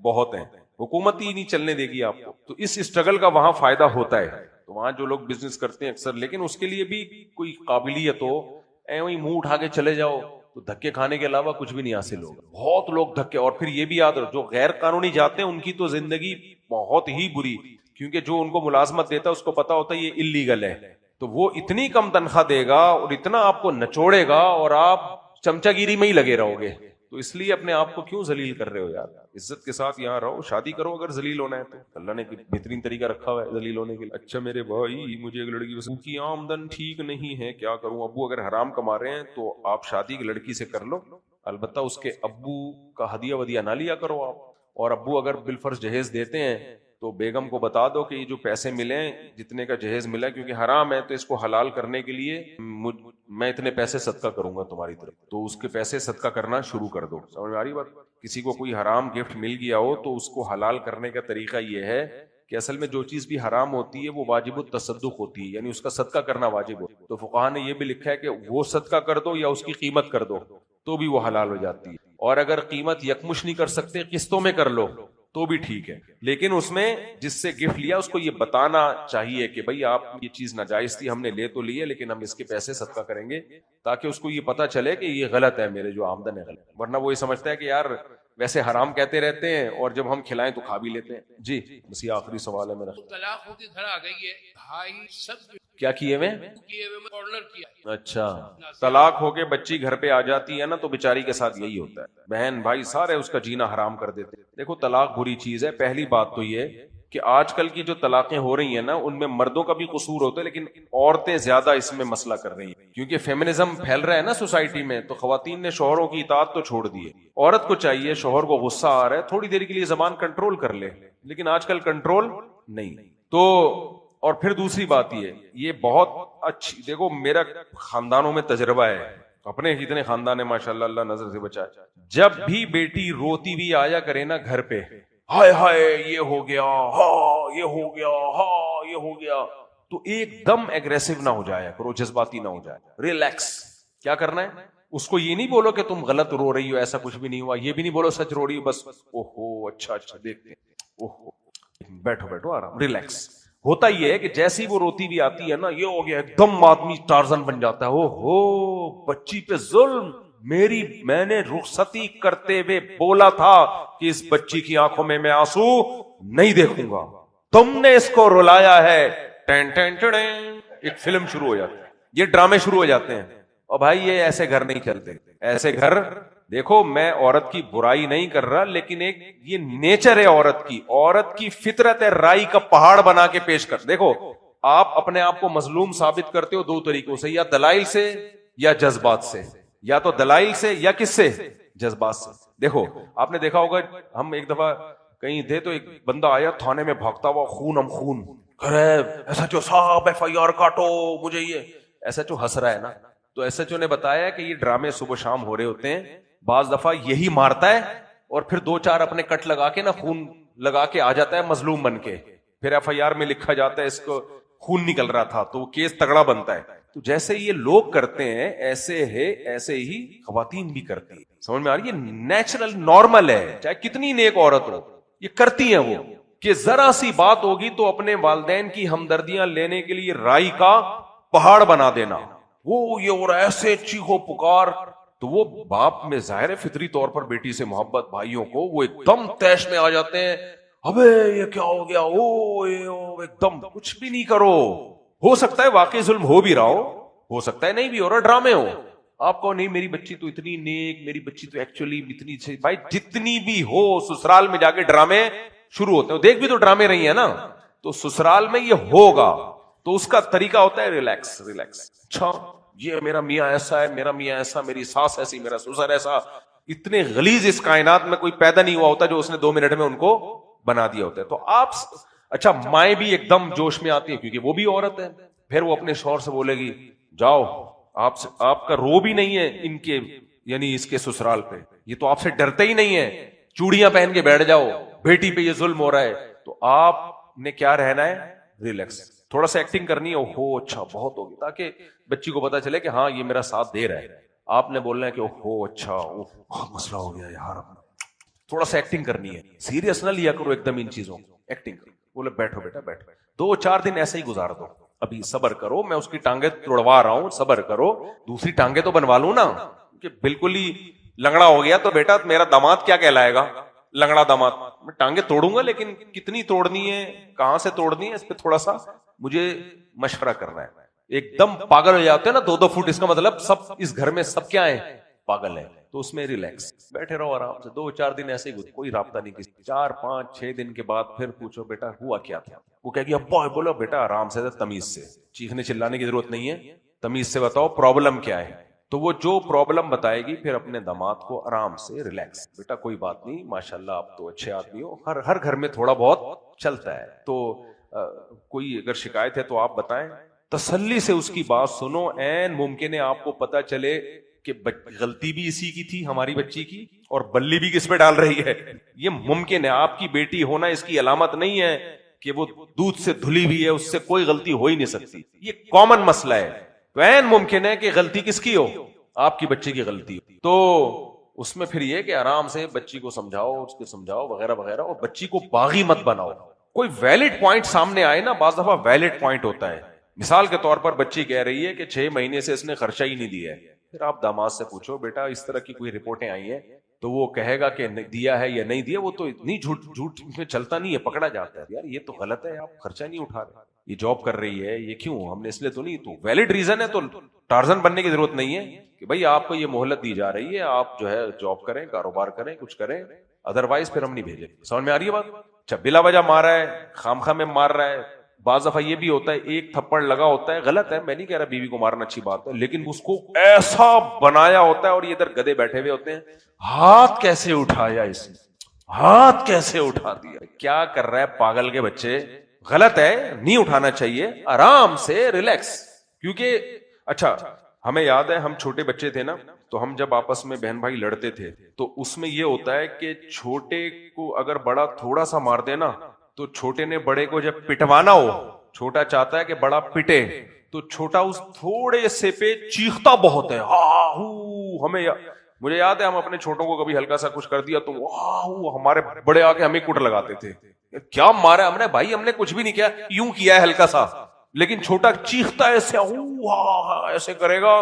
بہت ہیں، حکومت ہی نہیں چلنے دے گی آپ کو، تو اس اسٹرگل کا وہاں فائدہ ہوتا ہے. تو وہاں جو لوگ بزنس کرتے ہیں اکثر، لیکن اس کے لیے بھی کوئی قابلیت ہو، وہیں منہ اٹھا کے چلے جاؤ تو دھکے کھانے کے علاوہ کچھ بھی نہیں حاصل ہوگا. بہت لوگ دھکے. اور پھر یہ بھی یاد رکھو، جو غیر قانونی جاتے ہیں ان کی تو زندگی بہت ہی بری، کیونکہ جو ان کو ملازمت دیتا ہے اس کو پتا ہوتا ہے یہ اللیگل ہے، تو وہ اتنی کم تنخواہ دے گا اور اتنا آپ کو نچوڑے گا اور آپ چمچا گیری میں ہی لگے رہو گے. تو اس لیے اپنے آپ کو کیوں ذلیل کر رہے ہو یار؟ عزت کے ساتھ یہاں رہو، شادی کرو اگر ذلیل ہونا ہے تو. اللہ نے بہترین طریقہ رکھا ہوا ہے ذلیل ہونے کے لیے. اچھا میرے بھائی مجھے ایک لڑکی پسند کی، آمدن ٹھیک نہیں ہے، کیا کروں؟ ابو اگر حرام کما رہے ہیں تو آپ شادی کی لڑکی سے کر لو، البتہ اس کے ابو کا ہدیہ ودیہ نہ لیا کرو آپ. اور ابو اگر بالفرض جہیز دیتے ہیں تو بیگم کو بتا دو کہ یہ جو پیسے ملے جتنے کا جہیز ملا، کیونکہ حرام ہے تو اس کو حلال کرنے کے لیے میں اتنے پیسے صدقہ کروں گا تمہاری طرف، تو اس کے پیسے صدقہ کرنا شروع کر دو. سمجھ میں آ رہی بات؟ کسی کو کوئی حرام گفٹ مل گیا ہو تو اس کو حلال کرنے کا طریقہ یہ ہے کہ اصل میں جو چیز بھی حرام ہوتی ہے وہ واجب التصدق ہوتی ہے، یعنی اس کا صدقہ کرنا واجب ہوتا ہے. تو فقہا نے یہ بھی لکھا ہے کہ وہ صدقہ کر دو یا اس کی قیمت کر دو تو بھی وہ حلال ہو جاتی ہے. اور اگر قیمت یکمش نہیں کر سکتے، قسطوں میں کر لو تو بھی ٹھیک ہے، لیکن اس میں جس سے گفٹ لیا اس کو یہ بتانا چاہیے کہ بھائی آپ یہ چیز ناجائز تھی، ہم نے لے تو لی ہے لیکن ہم اس کے پیسے صدقہ کریں گے، تاکہ اس کو یہ پتا چلے کہ یہ غلط ہے، میرے جو آمدن ہے غلط، ورنہ وہ یہ سمجھتا ہے کہ یار ویسے حرام کہتے رہتے ہیں اور جب ہم کھلائیں تو کھا بھی لیتے ہیں. جی بس یہ آخری سوال ہے میرا. طلاق ہو کے گھر آ گئی ہے، بھائی سب کیا کیے ہوئے؟ کارنر کیا. اچھا، طلاق ہو کے بچی گھر پہ آ جاتی ہے نا تو بیچاری کے ساتھ یہی ہوتا ہے، بہن بھائی سارے اس کا جینا حرام کر دیتے. دیکھو طلاق بری چیز ہے. پہلی بات تو یہ کہ آج کل کی جو طلاقیں ہو رہی ہیں نا ان میں مردوں کا بھی قصور ہوتا ہے، لیکن عورتیں زیادہ اس میں مسئلہ کر رہی ہیں کیونکہ فیمنزم پھیل رہا ہے نا سوسائٹی میں، تو خواتین نے شوہروں کی اطاعت تو چھوڑ دی ہے. عورت کو چاہیے شوہر کو غصہ آ رہا ہے تھوڑی دیر کے لیے زبان کنٹرول کر لے، لیکن آج کل کنٹرول نہیں. تو اور پھر دوسری بات یہ بہت اچھی، دیکھو میرا خاندانوں میں تجربہ ہے، اپنے کتنے خاندان ہے ماشاءاللہ، اللہ نظر سے بچائے. جب بھی بیٹی روتی ہوئی آیا کرے نا گھر پہ، ہائے ہائے یہ ہو گیا، ہاں یہ ہو گیا، ہاں یہ ہو گیا، تو ایک دم ایگریسو نہ ہو جایا کرو، جذباتی نہ ہو جائے. ریلیکس. کیا کرنا ہے؟ اس کو یہ نہیں بولو کہ تم غلط رو رہی ہو، ایسا کچھ بھی نہیں ہوا. یہ بھی نہیں بولو سچ رو رہی ہو، بس اوہو اچھا اچھا دیکھتے ہیں، اوہو بیٹھو بیٹھو آرام، ریلیکس. ہوتا یہ ہے کہ جیسی وہ روتی بھی آتی ہے نا، یہ ہو گیا ایک دم آدمی ٹارزن بن جاتا ہے. اوہو بچی پہ ظلم، میں نے رخصتی کرتے ہوئے بولا تھا کہ اس بچی کی آنکھوں میں آنسو نہیں دیکھوں گا، تم نے اس کو رلایا ہے. ٹین ٹین ٹین، ایک فلم شروع ہو جاتی ہے، یہ ڈرامے شروع ہو جاتے ہیں. اور بھائی یہ ایسے گھر نہیں چلتے. ایسے گھر، دیکھو میں عورت کی برائی نہیں کر رہا، لیکن ایک یہ نیچر ہے عورت کی فطرت ہے رائی کا پہاڑ بنا کے پیش کر. دیکھو آپ اپنے آپ کو مظلوم ثابت کرتے ہو دو طریقوں سے، یا دلائل سے یا جذبات سے. یا تو دلائل سے یا کس سے؟ جذبات سے. دیکھو آپ نے دیکھا ہوگا، ہم ایک دفعہ کہیں تھے تو ایک بندہ آیا تھانے میں بھاگتا ہوا، خون ہم خون، ایس ایچ او صاحب ایف آئی آر کاٹو مجھے. یہ ایس ایچ او ہنس رہا ہے نا، تو ایس ایچ او نے بتایا کہ یہ ڈرامے صبح شام ہو رہے ہوتے ہیں، بعض دفعہ یہی مارتا ہے اور پھر دو چار اپنے کٹ لگا کے نا خون لگا کے آ جاتا ہے مظلوم بن کے، پھر ایف آئی آر میں لکھا جاتا ہے اس کو خون نکل رہا تھا، تو وہ کیس تگڑا بنتا ہے. تو جیسے یہ لوگ کرتے ہیں ایسے ہی خواتین بھی کرتی ہیں. سمجھ میں آ رہی ہے؟ نیچرل نارمل ہے، چاہے کتنی نیک عورت ہو یہ کرتی ہیں وہ، کہ ذرا سی بات ہوگی تو اپنے والدین کی ہمدردیاں لینے کے لیے رائی کا پہاڑ بنا دینا. وہ یہ اور ایسے چیخو پکار، تو وہ باپ میں ظاہر ہے فطری طور پر بیٹی سے محبت، بھائیوں کو، وہ ایک دم تیش میں آ جاتے ہیں، ابے یہ کیا ہو گیا، ایک دم کچھ بھی نہیں کرو. ہو سکتا ہے واقعی ظلم ہو بھی رہا ہو سکتا ہے نہیں بھی ہو رہا، ڈرامے ہو. آپ کو نہیں میری بچی تو اتنی نیک، میری بچی تو ایکچولی اتنی اچھی. بھائی جتنی بھی ہو سسرال میں جا کے ڈرامے شروع ہوتے ہیں، دیکھ بھی تو ڈرامے رہی ہیں نا، تو سسرال میں یہ ہوگا. تو اس کا طریقہ ہوتا ہے ریلیکس. اچھا یہ میرا میاں ایسا ہے، میرا میاں ایسا، میری ساس ایسی، میرا سسر ایسا. اتنے غلیظ اس کائنات میں کوئی پیدا نہیں ہوا ہوتا جو اس نے 2 منٹ میں ان کو بنا دیا ہوتا ہے. تو آپ اچھا مائیں بھی ایک دم جوش میں آتی ہے کیونکہ وہ بھی عورت ہے، پھر وہ اپنے شوہر سے بولے گی جاؤ آپ کا رو بھی نہیں ہے ان کے، یعنی اس کے سسرال پہ، یہ تو آپ سے ڈرتے ہی نہیں ہے، چوڑیاں پہن کے بیٹھ جاؤ، بیٹی پہ یہ ظلم ہو رہا ہے. تو آپ نے کیا رہنا ہے؟ ریلیکس. تھوڑا سا ایکٹنگ کرنی ہے، اوہو اچھا بہت ہوگی، تاکہ بچی کو پتا چلے کہ ہاں یہ میرا ساتھ دے رہا ہے. آپ نے بولنا ہے کہ اوہو اچھا مسئلہ ہو گیا یار. تھوڑا سا ایکٹنگ کرنی ہے، سیریس نہ لیا کرو ایک دم ان چیزوں کو، ایکٹنگ کرو. بولے بیٹھو بیٹا بیٹھو، 2-4 دن ایسے ہی گزار دو، ابھی صبر کرو، میں اس کی ٹانگیں توڑوا رہا ہوں، صبر کرو، دوسری ٹانگیں تو بنوا لوں نا. کہ بالکل ہی لنگڑا ہو گیا تو بیٹا میرا داماد کیا کہلائے گا؟ لنگڑا داماد. میں ٹانگیں توڑوں گا لیکن کتنی توڑنی ہے، کہاں سے توڑنی ہے، اس پہ تھوڑا سا مجھے مشورہ کرنا ہے. ایک دم پاگل ہو جاتے ہیں نا 2-2 فٹ، اس کا مطلب سب اس گھر میں سب کیا ہے؟ پاگل ہے. تو اس میں ریلیکس بیٹھے رہو آرام سے، 2-4 دن ایسے ہی کوئی رابطہ نہیں کسی. 4-5-6 دن کے بعد پھر پوچھو بیٹا ہوا کیا تھا. وہ کہے گی ابا، بولو بیٹا آرام سے، تمیز سے، چیخنے چلانے کی ضرورت نہیں ہے، تمیز سے بتاؤ پرابلم کیا ہے. تو وہ جو پرابلم بتائے گی پھر اپنے داماد کو آرام سے ریلیکس، بیٹا کوئی بات نہیں، ماشاءاللہ آپ تو اچھے آدمی ہو، ہر گھر میں تھوڑا بہت چلتا ہے. تو کوئی اگر شکایت ہے تو آپ بتائیں، تسلی سے اس کی بات سنو. این ممکن ہے آپ کو پتا چلے کہ غلطی بھی اسی کی تھی ہماری بچی کی، اور بلی بھی کس پہ ڈال رہی ہے. یہ ممکن ہے، آپ کی بیٹی ہونا اس کی علامت نہیں ہے کہ وہ دودھ سے دھلی ہوئی ہے، اس سے کوئی غلطی ہو ہی نہیں سکتی. یہ کامن مسئلہ ہے. تو این ممکن ہے کہ غلطی کس کی ہو؟ آپ کی بچی کی غلطی. تو اس میں پھر یہ کہ آرام سے بچی کو سمجھاؤ، اس کو سمجھاؤ وغیرہ وغیرہ، اور بچی کو باغی مت بناؤ. کوئی ویلڈ پوائنٹ سامنے آئے نا، بعض دفعہ ویلڈ پوائنٹ ہوتا ہے. مثال کے طور پر بچی کہہ رہی ہے کہ 6 مہینے سے اس نے خرچہ ہی نہیں دیا ہے. پھر آپ داماد سے پوچھو بیٹا اس طرح کی کوئی رپورٹیں آئی ہیں، تو وہ کہے گا کہ دیا ہے یا نہیں دیا. وہ تو اتنی جھوٹ میں چلتا نہیں ہے، پکڑا جاتا ہے. یار یہ تو غلط ہے، آپ خرچہ نہیں اٹھا رہے، یہ جاب کر رہی ہے، یہ کیوں؟ ہم نے اس لیے تو نہیں. تو ویلڈ ریزن ہے تو ٹارزن بننے کی ضرورت نہیں ہے کہ بھائی آپ کو یہ مہلت دی جا رہی ہے، آپ جو ہے جاب کریں، کاروبار کریں، کچھ کریں، ادروائز پھر ہم نہیں بھیجیں. سمجھ میں آ رہی ہے بات؟ اچھا بلا وجہ مارا ہے، خامخواہ میں مار رہا ہے. بعض دفعہ یہ بھی ہوتا ہے ایک تھپڑ لگا ہوتا ہے، غلط ہے، میں نہیں کہہ رہا بیوی کو مارنا اچھی بات ہے، لیکن اس کو ایسا بنایا ہوتا ہے اور یہ ادھر گدے بیٹھے ہوئے ہوتے ہیں، ہاتھ کیسے اٹھایا اس نے، ہاتھ کیسے اٹھا دیا، کیا کر رہا ہے پاگل کے بچے. غلط ہے، نہیں اٹھانا چاہیے، آرام سے ریلیکس. کیونکہ اچھا ہمیں یاد ہے ہم چھوٹے بچے تھے نا، تو ہم جب آپس میں بہن بھائی لڑتے تھے تو اس میں یہ ہوتا ہے کہ چھوٹے کو اگر بڑا تھوڑا سا مار دے نا، تو چھوٹے نے بڑے کو جب پٹوانا ہو، چھوٹا چاہتا ہے کہ بڑا پٹے، تو چھوٹا اس تھوڑے سے پہ چیختا بہت ہے. ہمیں مجھے یاد ہے ہم اپنے چھوٹوں کو کبھی ہلکا سا کچھ کر دیا تو ہمارے بڑے آ کے ہمیں کٹ لگاتے تھے، کیا مارا ہم نے؟ بھائی ہم نے کچھ بھی نہیں کیا، یوں کیا ہے ہلکا سا. لیکن چھوٹا چیختا ہے ایسے کرے گا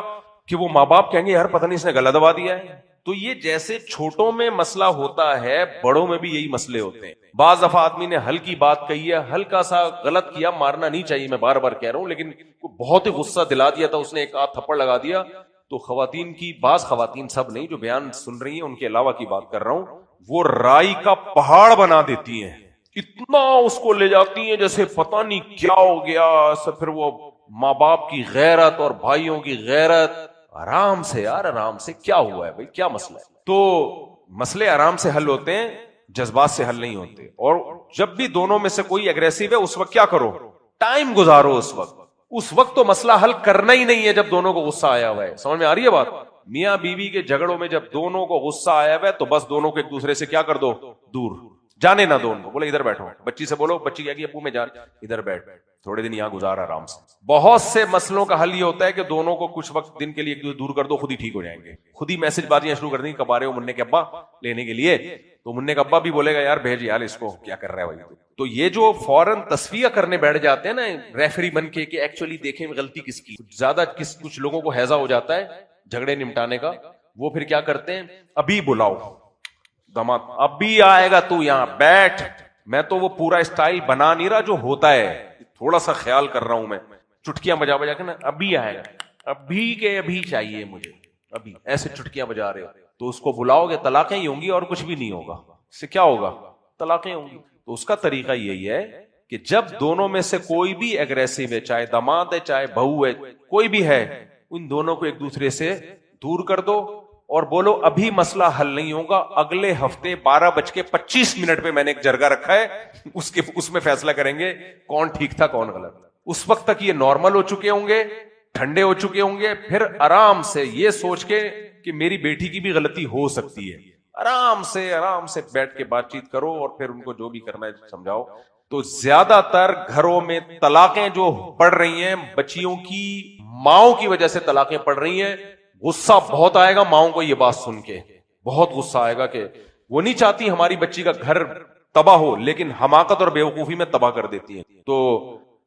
کہ وہ ماں باپ کہیں گے یار پتہ نہیں اس نے گلا دبا دیا ہے. تو یہ جیسے چھوٹوں میں مسئلہ ہوتا ہے، بڑوں میں بھی یہی مسئلے ہوتے ہیں. بعض دفعہ آدمی نے ہلکی بات کہی ہے، ہلکا سا غلط کیا، مارنا نہیں چاہیے، میں بار بار کہہ رہا ہوں، لیکن بہت ہی غصہ دلا دیا تھا اس نے، ایک آدھ تھپڑ لگا دیا. تو خواتین کی، بعض خواتین، سب نہیں، جو بیان سن رہی ہیں ان کے علاوہ کی بات کر رہا ہوں، وہ رائی کا پہاڑ بنا دیتی ہیں، اتنا اس کو لے جاتی ہیں جیسے پتہ نہیں کیا ہو گیا. پھر وہ ماں باپ کی غیرت اور بھائیوں کی غیرت. آرام سے یار، آرام سے. کیا ہوا ہے بھائی، کیا مسئلہ ہے؟ تو مسئلے آرام سے حل ہوتے ہیں، جذبات سے حل نہیں ہوتے. اور جب بھی دونوں میں سے کوئی اگریسو ہے اس وقت کیا کرو؟ ٹائم گزارو. اس وقت تو مسئلہ حل کرنا ہی نہیں ہے جب دونوں کو غصہ آیا ہوا ہے. سمجھ میں آ رہی ہے بات؟ میاں بیوی کے جھگڑوں میں جب دونوں کو غصہ آیا ہوا ہے تو بس دونوں کو ایک دوسرے سے کیا کر دو؟ دور. جانے نہ دو ان کو. بولے ادھر بیٹھو. بچی سے بولو، بچی کہے گی ابو میں جان، ادھر بیٹھ، تھوڑے دن یہاں گزار آرام سے. بہت سے مسئلوں کا حل یہ ہوتا ہے کہ دونوں کو کچھ وقت دن کے لیے ایک دوسرے دور کر دو، خود ہی ٹھیک ہو جائیں گے. خود ہی میسج بازیاں شروع کر دیں، کب آ رہے ہو منع کے ابا لینے کے لیے؟ تو منع کا ابا بھی بولے گا یار بھیج یار اس کو، کیا کر رہا ہے بھائی. تو یہ جو فوراً تصفیہ کرنے بیٹھ جاتے ہیں نا ریفری بن کے کہ ایکچولی دیکھیں غلطی کس کی، زیادہ کچھ لوگوں کو ہیضہ ہو جاتا ہے جھگڑے نمٹانے کا. وہ پھر کیا کرتے ہیں؟ ابھی بلاؤ داماد، ابھی آئے گا تو یہاں بیٹھ. میں تو وہ پورا اسٹائل بنا نہیں رہا جو ہوتا ہے، تھوڑا سا خیال کر رہا ہوں میں، چٹکیاں بجا بجا کے نا ابھی آئے گا، ابھی کے ابھی چاہیے مجھے، ابھی ایسے چٹکیاں بجا رہے ہو. تو اس کو بلاؤ گے، طلاقیں ہی ہوں گی اور کچھ بھی نہیں ہوگا. اس سے کیا ہوگا؟ طلاقیں ہوں گی. تو اس کا طریقہ یہی ہے کہ جب دونوں میں سے کوئی بھی اگریسو ہے، چاہے داماد ہے چاہے بہو ہے، کوئی بھی ہے، ان دونوں کو ایک دوسرے سے دور کر دو اور بولو ابھی مسئلہ حل نہیں ہوگا، اگلے ہفتے 12:25 پہ میں نے ایک جرگہ رکھا ہے، اس میں فیصلہ کریں گے کون ٹھیک تھا کون غلط. اس وقت تک یہ نارمل ہو چکے ہوں گے، ٹھنڈے ہو چکے ہوں گے. پھر آرام سے یہ سوچ کے کہ میری بیٹی کی بھی غلطی ہو سکتی ہے، آرام سے بیٹھ کے بات چیت کرو اور پھر ان کو جو بھی کرنا ہے سمجھاؤ. تو زیادہ تر گھروں میں طلاقیں جو پڑ رہی ہیں بچیوں کی ماؤں کی وجہ سے طلاقیں پڑ رہی ہیں. غصہ بہت آئے گا ماؤں کو یہ بات سن کے، بہت غصہ آئے گا کہ وہ نہیں چاہتی ہماری بچی کا گھر تباہ ہو، لیکن حماقت اور بیوقوفی میں تباہ کر دیتی ہیں. تو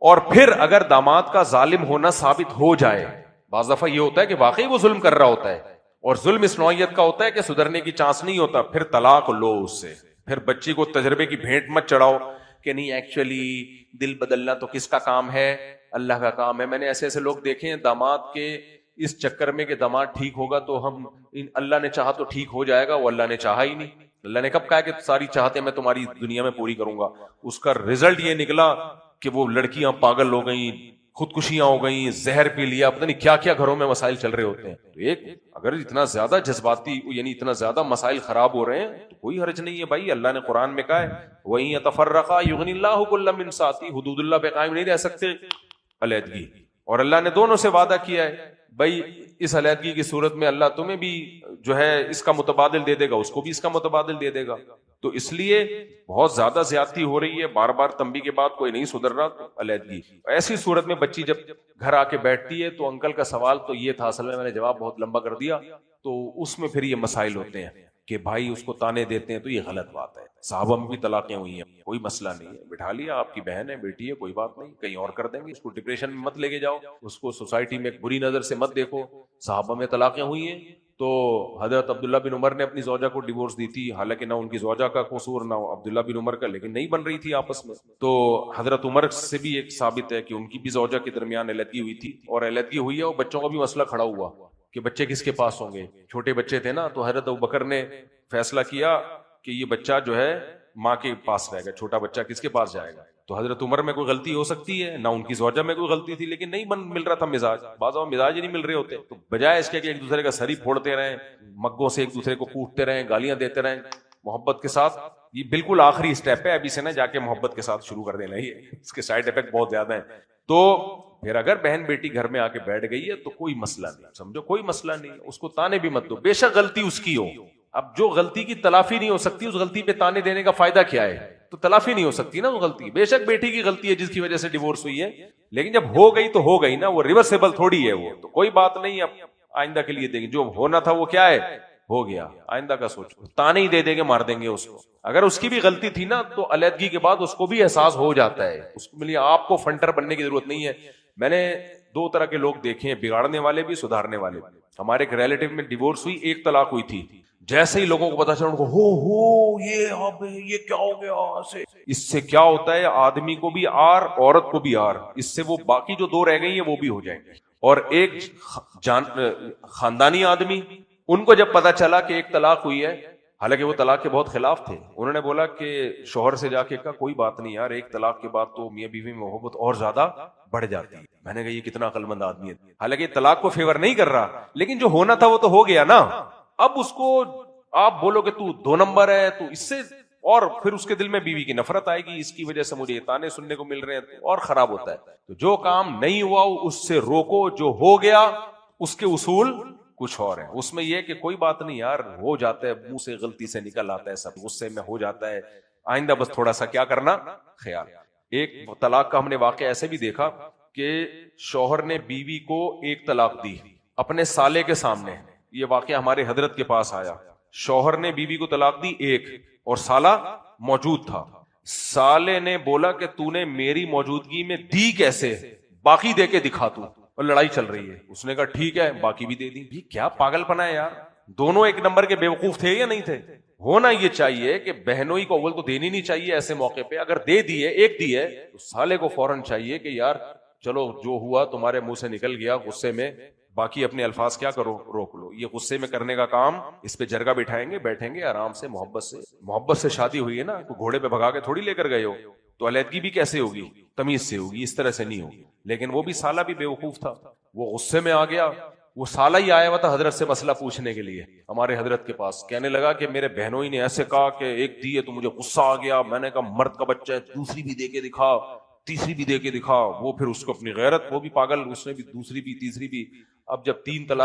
اور پھر اگر داماد کا ظالم ہونا ثابت ہو جائے، بعض دفعہ یہ ہوتا ہے کہ واقعی وہ ظلم کر رہا ہوتا ہے اور ظلم اس نوعیت کا ہوتا ہے کہ سدھرنے کی چانس نہیں ہوتا، پھر طلاق لو اس سے. پھر بچی کو تجربے کی بھیٹ مت چڑھاؤ کہ نہیں ایکچولی دل بدلنا تو کس کا کام ہے؟ اللہ کا کام ہے. میں نے ایسے لوگ دیکھے ہیں داماد کے اس چکر میں کہ داماد ٹھیک ہوگا تو ہم اللہ نے چاہا تو ٹھیک ہو جائے گا. وہ اللہ نے چاہا ہی نہیں. اللہ نے کب کہا کہ ساری چاہتے میں تمہاری دنیا میں پوری کروں گا؟ اس کا رزلٹ یہ نکلا کہ وہ لڑکیاں پاگل ہو گئیں، خودکشیاں ہو گئیں، زہر پی لیا، پتہ نہیں کیا کیا گھروں میں مسائل چل رہے ہوتے ہیں. تو ایک اگر اتنا زیادہ جذباتی یعنی اتنا زیادہ مسائل خراب ہو رہے ہیں تو کوئی حرج نہیں ہے بھائی. اللہ نے قرآن میں کہا ہے وَإِن يَتَفَرَّقَا يُغْنِ اللَّهُ كُلًّا مِن سَعَتِهِ. حدود اللہ پہ قائم نہیں رہ سکتے، علیحدگی. اور اللہ نے دونوں سے وعدہ کیا ہے بھائی اس علیحدگی کی صورت میں اللہ تمہیں بھی جو ہے اس کا متبادل دے دے گا، اس کو بھی اس کا متبادل دے دے گا. تو اس لیے بہت زیادہ زیادتی ہو رہی ہے، بار بار تنبیہ کے بعد کوئی نہیں سدھر رہا تو علیحدگی. ایسی صورت میں بچی جب گھر آ کے بیٹھتی ہے تو انکل کا سوال تو یہ تھا، اصل میں نے جواب بہت لمبا کر دیا. تو اس میں پھر یہ مسائل ہوتے ہیں کہ بھائی اس کو تانے دیتے ہیں، تو یہ غلط بات ہے. صحابہ میں بھی طلاقیں ہوئی ہیں، کوئی مسئلہ نہیں ہے، بٹھا لیا، آپ کی بہن ہے، بیٹی ہے، کوئی بات نہیں، کہیں اور کر دیں گے. اس کو ڈپریشن میں مت لے کے جاؤ، اس کو سوسائٹی میں ایک بری نظر سے مت دیکھو. صحابہ میں طلاقیں ہوئی ہیں تو حضرت عبداللہ بن عمر نے اپنی زوجہ کو ڈیورس دی تھی، حالانکہ نہ ان کی زوجہ کا قصور نہ عبداللہ بن عمر کا، لیکن نہیں بن رہی تھی آپس میں. تو حضرت عمر سے بھی ایک ثابت ہے کہ ان کی بھی زوجہ کے درمیان علیحدگی ہوئی تھی، اور علیحدگی ہوئی ہے اور بچوں کا بھی مسئلہ کھڑا ہوا کہ بچے کس کے پاس ہوں گے. چھوٹے بچے تھے نا، تو حضرت ابوبکر نے فیصلہ کیا کہ یہ بچہ جو ہے ماں کے پاس رہے گا، چھوٹا بچہ کس کے پاس جائے گا. تو حضرت عمر میں کوئی غلطی ہو سکتی ہے، نہ ان کی زوجہ میں کوئی غلطی تھی، لیکن نہیں مل رہا تھا مزاج. بعض اوقات مزاج ہی نہیں مل رہے ہوتے، تو بجائے اس کے کہ ایک دوسرے کا سر ہی پھوڑتے رہیں، مگوں سے ایک دوسرے کو کوٹتے رہیں، گالیاں دیتے رہیں، محبت کے ساتھ. یہ بالکل آخری اسٹیپ ہے، ابھی سے نہ جا کے محبت کے ساتھ شروع کر دینا، یہ اس کے سائڈ افیکٹ بہت زیادہ ہیں. تو پھر اگر بہن بیٹی گھر میں آ کے بیٹھ گئی ہے تو کوئی مسئلہ نہیں، سمجھو کوئی مسئلہ نہیں، اس کو تانے بھی مت دو، بے شک غلطی اس کی ہو. اب جو غلطی کی تلافی نہیں ہو سکتی، اس غلطی پہ تانے دینے کا فائدہ کیا ہے؟ تو تلافی نہیں ہو سکتی نا وہ غلطی. بے شک بیٹی کی غلطی ہے جس کی وجہ سے ڈیورس ہوئی ہے، لیکن جب ہو گئی تو ہو گئی نا، وہ ریورسیبل تھوڑی ہے، وہ تو کوئی بات نہیں. اب آئندہ کے لیے دیکھیں، جو ہونا تھا وہ کیا ہے، ہو گیا، آئندہ کا سوچو. تانے ہی دے دیں گے، مار دیں گے اس کو. اگر اس کی بھی غلطی تھی نا تو علیحدگی کے بعد اس کو بھی احساس ہو جاتا ہے، اس کے لیے آپ کو فنٹر بننے کی ضرورت نہیں ہے. میں نے دو طرح کے لوگ دیکھے ہیں، بگاڑنے والے بھی، سدھارنے والے بھی. ہمارے ایک ریلیٹیو میں ڈیورس ہوئی، ایک طلاق ہوئی تھی. جیسے ہی لوگوں کو پتا چلا، ان کو ہو یہ کیا ہو گیا. اس سے کیا ہوتا ہے، آدمی کو بھی آر، عورت کو بھی آر، اس سے وہ باقی جو دو رہ گئی ہیں وہ بھی ہو جائیں گے. اور ایک خاندانی آدمی، ان کو جب پتا چلا کہ ایک طلاق ہوئی ہے، حالانکہ وہ طلاق کے بہت خلاف تھے، انہوں نے بولا کہ شوہر سے جا کے کہا کوئی بات نہیں یار، ایک طلاق کے بعد تو میاں بیوی میں محبت اور زیادہ بڑھ جاتی ہے. میں نے کہا یہ کتنا عقل مند آدمی ہے. حالانکہ طلاق کو فیور نہیں کر رہا، لیکن جو ہونا تھا وہ تو ہو گیا نا. اب اس کو آپ بولو کہ تو دو نمبر ہے، تو اس سے اور پھر اس کے دل میں بیوی کی نفرت آئے گی، اس کی وجہ سے مجھے یہ تانے سننے کو مل رہے ہیں، اور خراب ہوتا ہے. تو جو کام نہیں ہوا اس سے روکو، جو ہو گیا اس کے اصول کچھ اور ہیں. اس میں یہ کہ کوئی بات نہیں یار، ہو جاتا ہے، منہ سے غلطی سے نکل آتا ہے، سب غصے میں ہو جاتا ہے، آئندہ بس تھوڑا سا کیا کرنا، خیال. ایک طلاق کا ہم نے واقعہ ایسے بھی دیکھا کہ شوہر نے بیوی کو ایک طلاق دی اپنے سالے کے سامنے. یہ واقعہ ہمارے حضرت کے پاس آیا. شوہر نے بیوی کو طلاق دی ایک، اور سالہ موجود تھا. سالے نے بولا کہ تو نے میری موجودگی میں دی کیسے، باقی دے کے دکھا تو، اور لڑائی چل رہی ہے. اس نے کہا ٹھیک ہے، باقی بھی دے دی. بھی کیا پاگل پنا ہے یار، دونوں ایک نمبر کے بیوقوف تھے یا نہیں تھے؟ ہونا یہ چاہیے کہ بہنوئی کو اول تو دینی نہیں چاہیے ایسے موقع پہ. اگر دے دیے، ایک دی ہے، تو سالے کو فوراً چاہیے کہ یار چلو جو ہوا تمہارے منہ سے نکل گیا غصے میں، باقی اپنے الفاظ کیا کرو، روک لو. یہ غصے میں کرنے کا کام، اس پہ جرگہ بٹھائیں گے، بیٹھیں گے آرام سے، محبت سے شادی ہوئی ہے نا، تو گھوڑے پہ بھگا کے تھوڑی لے کر گئے ہو. تو علیحدگی بھی کیسے ہوگی، تمیز سے ہوگی، اس طرح سے نہیں ہوگی. لیکن وہ بھی سالہ بھی بیوقوف تھا، وہ غصے میں آ گیا. وہ سالہ ہی آیا ہوا تھا حضرت سے مسئلہ پوچھنے کے لیے ہمارے حضرت کے پاس. کہنے لگا کہ میرے بہنوئی نے ایسے کہا کہ ایک دی ہے تو مجھے غصہ آ گیا. میں نے کہا مرد کا بچہ ہے، دوسری بھی دے کے دکھا، تیسری بھی دے کے دکھا. وہ پھر اس کو اپنی غیرت، وہ بھی پاگل، اس نے بھی دوسری بھی تیسری بھی. اب جب 3 طلاق